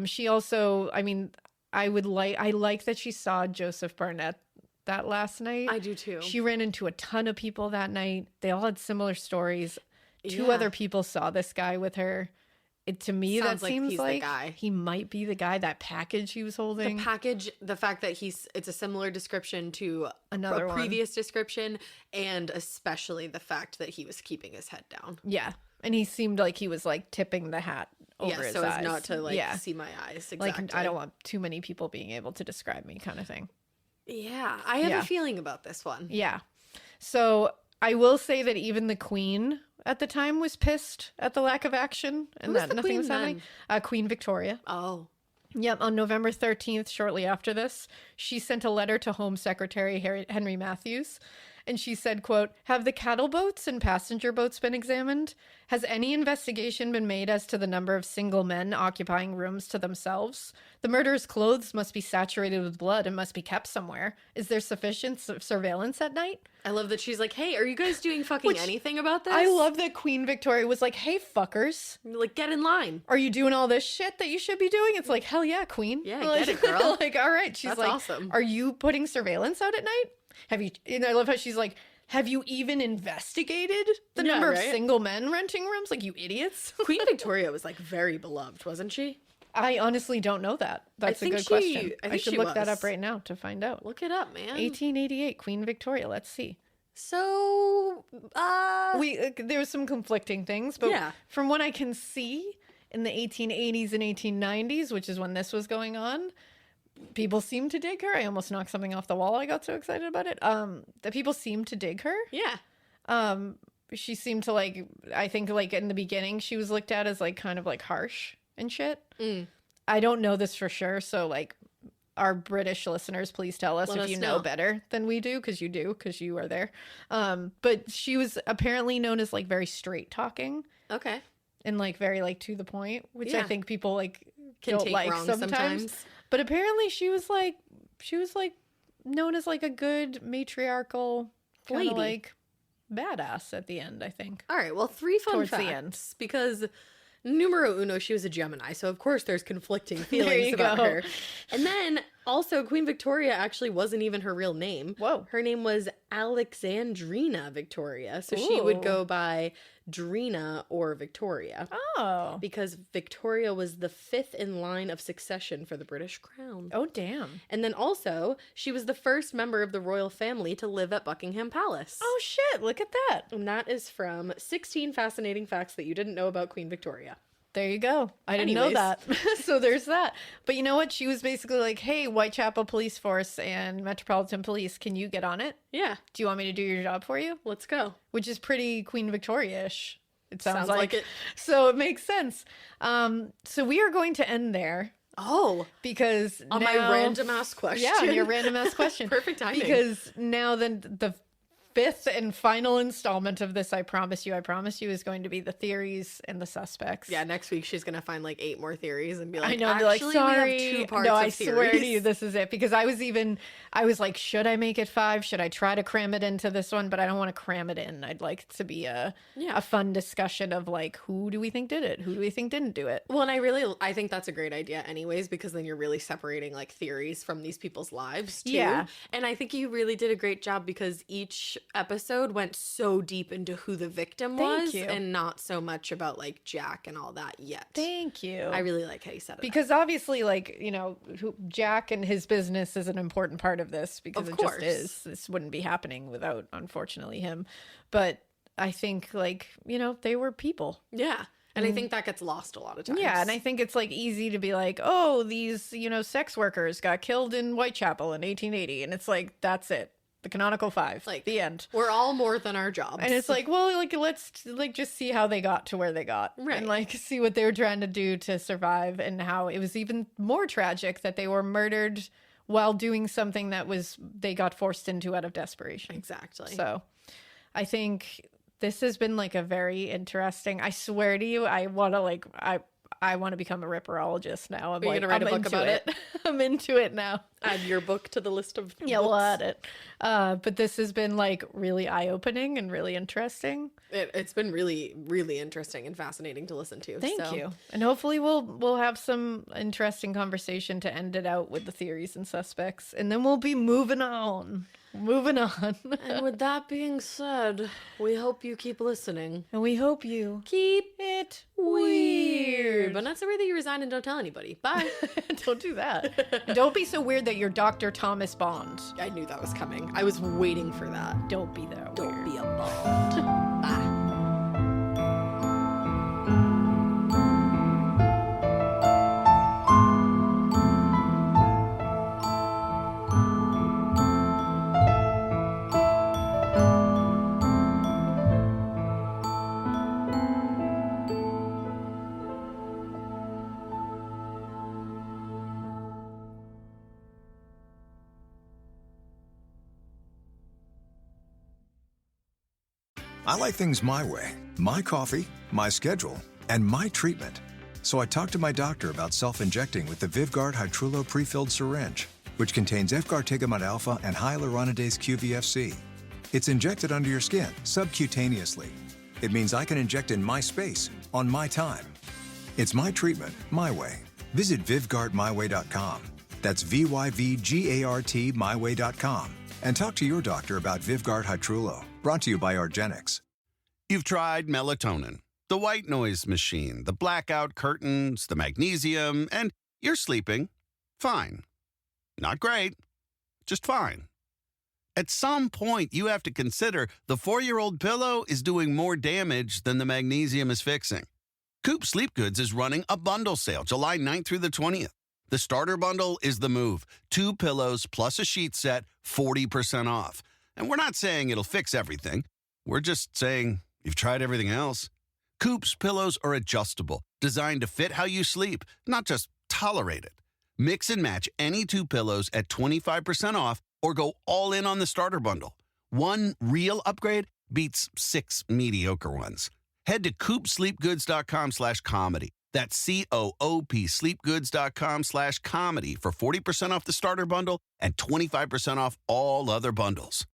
Speaker 4: she also, I mean, I like that she saw Joseph Barnett that last night.
Speaker 5: I do too.
Speaker 4: She ran into a ton of people that night. They all had similar stories. Two other people saw this guy with her. To me,
Speaker 5: Sounds
Speaker 4: that
Speaker 5: like
Speaker 4: seems
Speaker 5: he's
Speaker 4: like
Speaker 5: the guy.
Speaker 4: He might be the guy. That package he was holding.
Speaker 5: The package, the fact that it's a similar description to
Speaker 4: Another
Speaker 5: a
Speaker 4: one.
Speaker 5: previous description, and especially the fact that he was keeping his head down.
Speaker 4: Yeah. And he seemed like he was like tipping the hat over his
Speaker 5: so
Speaker 4: eyes.
Speaker 5: as not to like see my eyes. Exactly.
Speaker 4: Like, I don't want too many people being able to describe me, kind of thing.
Speaker 5: Yeah. I have a feeling about this one.
Speaker 4: Yeah. So I will say that even the Queen at the time was pissed at the lack of action and
Speaker 5: Who's
Speaker 4: that
Speaker 5: the
Speaker 4: nothing
Speaker 5: Queen
Speaker 4: was happening. Queen Victoria.
Speaker 5: Oh.
Speaker 4: Yep, on November 13th, shortly after this, she sent a letter to Home Secretary Henry Matthews, and she said, quote, "Have the cattle boats and passenger boats been examined? Has any investigation been made as to the number of single men occupying rooms to themselves? The murderer's clothes must be saturated with blood and must be kept somewhere. Is there sufficient surveillance at night?"
Speaker 5: I love that she's like, hey, are you guys doing fucking anything about this?
Speaker 4: I love that Queen Victoria was like, hey, fuckers.
Speaker 5: Like, get in line.
Speaker 4: Are you doing all this shit that you should be doing? It's like, hell yeah, Queen.
Speaker 5: Yeah,
Speaker 4: like,
Speaker 5: get it, girl.
Speaker 4: Like, all right. She's
Speaker 5: That's
Speaker 4: like,
Speaker 5: awesome.
Speaker 4: Are you putting surveillance out at night? Have you, and I love how she's like, have you even investigated the number of single men renting rooms? Like, you idiots.
Speaker 5: Queen Victoria was like very beloved, wasn't she?
Speaker 4: I honestly don't know that. That's a good question. I should look that up right now to find out.
Speaker 5: Look it up, man.
Speaker 4: 1888, Queen Victoria. Let's see.
Speaker 5: So,
Speaker 4: there was some conflicting things, but from what I can see in the 1880s and 1890s, which is when this was going on, people seemed to dig her. I almost knocked something off the wall. I got so excited about it. The people seemed to dig her.
Speaker 5: Yeah.
Speaker 4: She seemed to like, I think like in the beginning, she was looked at as like kind of like harsh and shit. I don't know this for sure. So like our British listeners, please tell us if you know better than we do. Cause you are there. But she was apparently known as like very straight talking.
Speaker 5: Okay.
Speaker 4: And like very like to the point, which I think people like
Speaker 5: can
Speaker 4: don't
Speaker 5: take
Speaker 4: like
Speaker 5: wrong
Speaker 4: sometimes. But apparently she was like known as like a good matriarchal
Speaker 5: lady.
Speaker 4: like badass at the end, I think.
Speaker 5: All right, well, 3 fun
Speaker 4: Towards
Speaker 5: facts.
Speaker 4: the end.
Speaker 5: Because numero uno, she was a Gemini, so of course there's conflicting feelings
Speaker 4: you
Speaker 5: about
Speaker 4: go.
Speaker 5: her. And then also Queen Victoria actually wasn't even her real name.
Speaker 4: Whoa.
Speaker 5: Her name was Alexandrina Victoria, so she would
Speaker 4: Ooh.
Speaker 5: go by Drina or Victoria.
Speaker 4: Oh.
Speaker 5: Because Victoria was the 5th in line of succession for the British crown.
Speaker 4: Oh, damn.
Speaker 5: And then also, she was the first member of the royal family to live at Buckingham Palace.
Speaker 4: Oh, shit. Look at that.
Speaker 5: And that is from 16 Fascinating Facts That You Didn't Know About Queen Victoria.
Speaker 4: There you go. I didn't know
Speaker 5: Anyways.
Speaker 4: that. So there's that. But you know what? She was basically like, hey, Whitechapel Police Force and Metropolitan Police, can you get on it?
Speaker 5: Yeah,
Speaker 4: Do you want me to do your job for you?
Speaker 5: let's go.
Speaker 4: Which is pretty Queen Victoria-ish. It sounds,
Speaker 5: Sounds
Speaker 4: like
Speaker 5: like it.
Speaker 4: So it makes sense. So we are going to end there
Speaker 5: Oh,
Speaker 4: because
Speaker 5: on my
Speaker 4: now-
Speaker 5: random ass question.
Speaker 4: Yeah, on your random ass question.
Speaker 5: Perfect timing.
Speaker 4: Because now then the 5th and final installment of this, I promise you, is going to be the theories and the suspects.
Speaker 5: Yeah, next week she's gonna find like 8 more theories and be like,
Speaker 4: I know, be like,
Speaker 5: "Actually,
Speaker 4: sorry.
Speaker 5: we have 2 parts
Speaker 4: No,
Speaker 5: of
Speaker 4: I swear to
Speaker 5: theories."
Speaker 4: you, this is it. Because I was like, should I make it 5? Should I try to cram it into this one? But I don't want to cram it in. I'd like it to be a fun discussion of like, who do we think did it? Who do we think didn't do it?
Speaker 5: Well, and I think that's a great idea anyways, because then you're really separating like theories from these people's lives too.
Speaker 4: Yeah.
Speaker 5: And I think you really did a great job because each episode went so deep into who the victim
Speaker 4: Thank
Speaker 5: was
Speaker 4: you.
Speaker 5: and not so much about like Jack and all that yet.
Speaker 4: Thank you.
Speaker 5: I really like how you said it.
Speaker 4: Because obviously, like, you know, Jack and his business is an important part of this because
Speaker 5: Of
Speaker 4: it
Speaker 5: course.
Speaker 4: just is. This wouldn't be happening without, unfortunately, him. But I think, like, you know, they were people.
Speaker 5: Yeah. And I think that gets lost a lot of times.
Speaker 4: Yeah, and I think it's like easy to be like, oh, these, you know, sex workers got killed in Whitechapel in 1880. And it's like, that's it. The canonical 5.
Speaker 5: Like,
Speaker 4: the end.
Speaker 5: We're all more than our jobs.
Speaker 4: And it's like, well, like, let's like just see how they got to where they got.
Speaker 5: Right.
Speaker 4: And like see what they were trying to do to survive and how it was even more tragic that they were murdered while doing something that they got forced into out of desperation.
Speaker 5: Exactly.
Speaker 4: So I think this has been like a very interesting, I swear to you, I want to become a ripperologist now.
Speaker 5: Are you gonna write a book about it?
Speaker 4: I'm into it now.
Speaker 5: Add your book to the list of
Speaker 4: Yeah, we'll
Speaker 5: books.
Speaker 4: add it. But this has been like really eye-opening and really interesting.
Speaker 5: It's been really, really interesting and fascinating to listen to.
Speaker 4: Thank
Speaker 5: so.
Speaker 4: you. And hopefully we'll have some interesting conversation to end it out with the theories and suspects. And then we'll be moving on.
Speaker 5: And with that being said, we hope you keep listening.
Speaker 4: And we hope you
Speaker 5: Keep
Speaker 4: it
Speaker 5: weird. But not so weird that you resign and don't tell anybody. Bye.
Speaker 4: Don't do that. Don't be so weird that you're Dr. Thomas Bond.
Speaker 5: I knew that was coming. I was waiting for that.
Speaker 4: Don't be that weird.
Speaker 5: Don't be a Bond. Bye.
Speaker 1: I like things my way. My coffee, my schedule, and my treatment. So I talked to my doctor about self-injecting with the Vyvgart Hytrulo prefilled syringe, which contains efgartigimod alpha and hyaluronidase QVFC. It's injected under your skin, subcutaneously. It means I can inject in my space, on my time. It's my treatment, my way. Visit VyvgartMyWay.com. That's VYVGART MyWay.com. And talk to your doctor about Vyvgart Hytrulo. Brought to you by Argenix.
Speaker 9: You've tried melatonin, the white noise machine, the blackout curtains, the magnesium, and you're sleeping fine. Not great, just fine. At some point, you have to consider the 4-year-old pillow is doing more damage than the magnesium is fixing. Coop Sleep Goods is running a bundle sale July 9th through the 20th. The starter bundle is the move. 2 pillows plus a sheet set, 40% off. And we're not saying it'll fix everything. We're just saying you've tried everything else. Coop's pillows are adjustable, designed to fit how you sleep, not just tolerate it. Mix and match any 2 pillows at 25% off or go all in on the starter bundle. One real upgrade beats 6 mediocre ones. Head to coopsleepgoods.com/comedy. That's COOP sleepgoods.com/comedy for 40% off the starter bundle and 25% off all other bundles.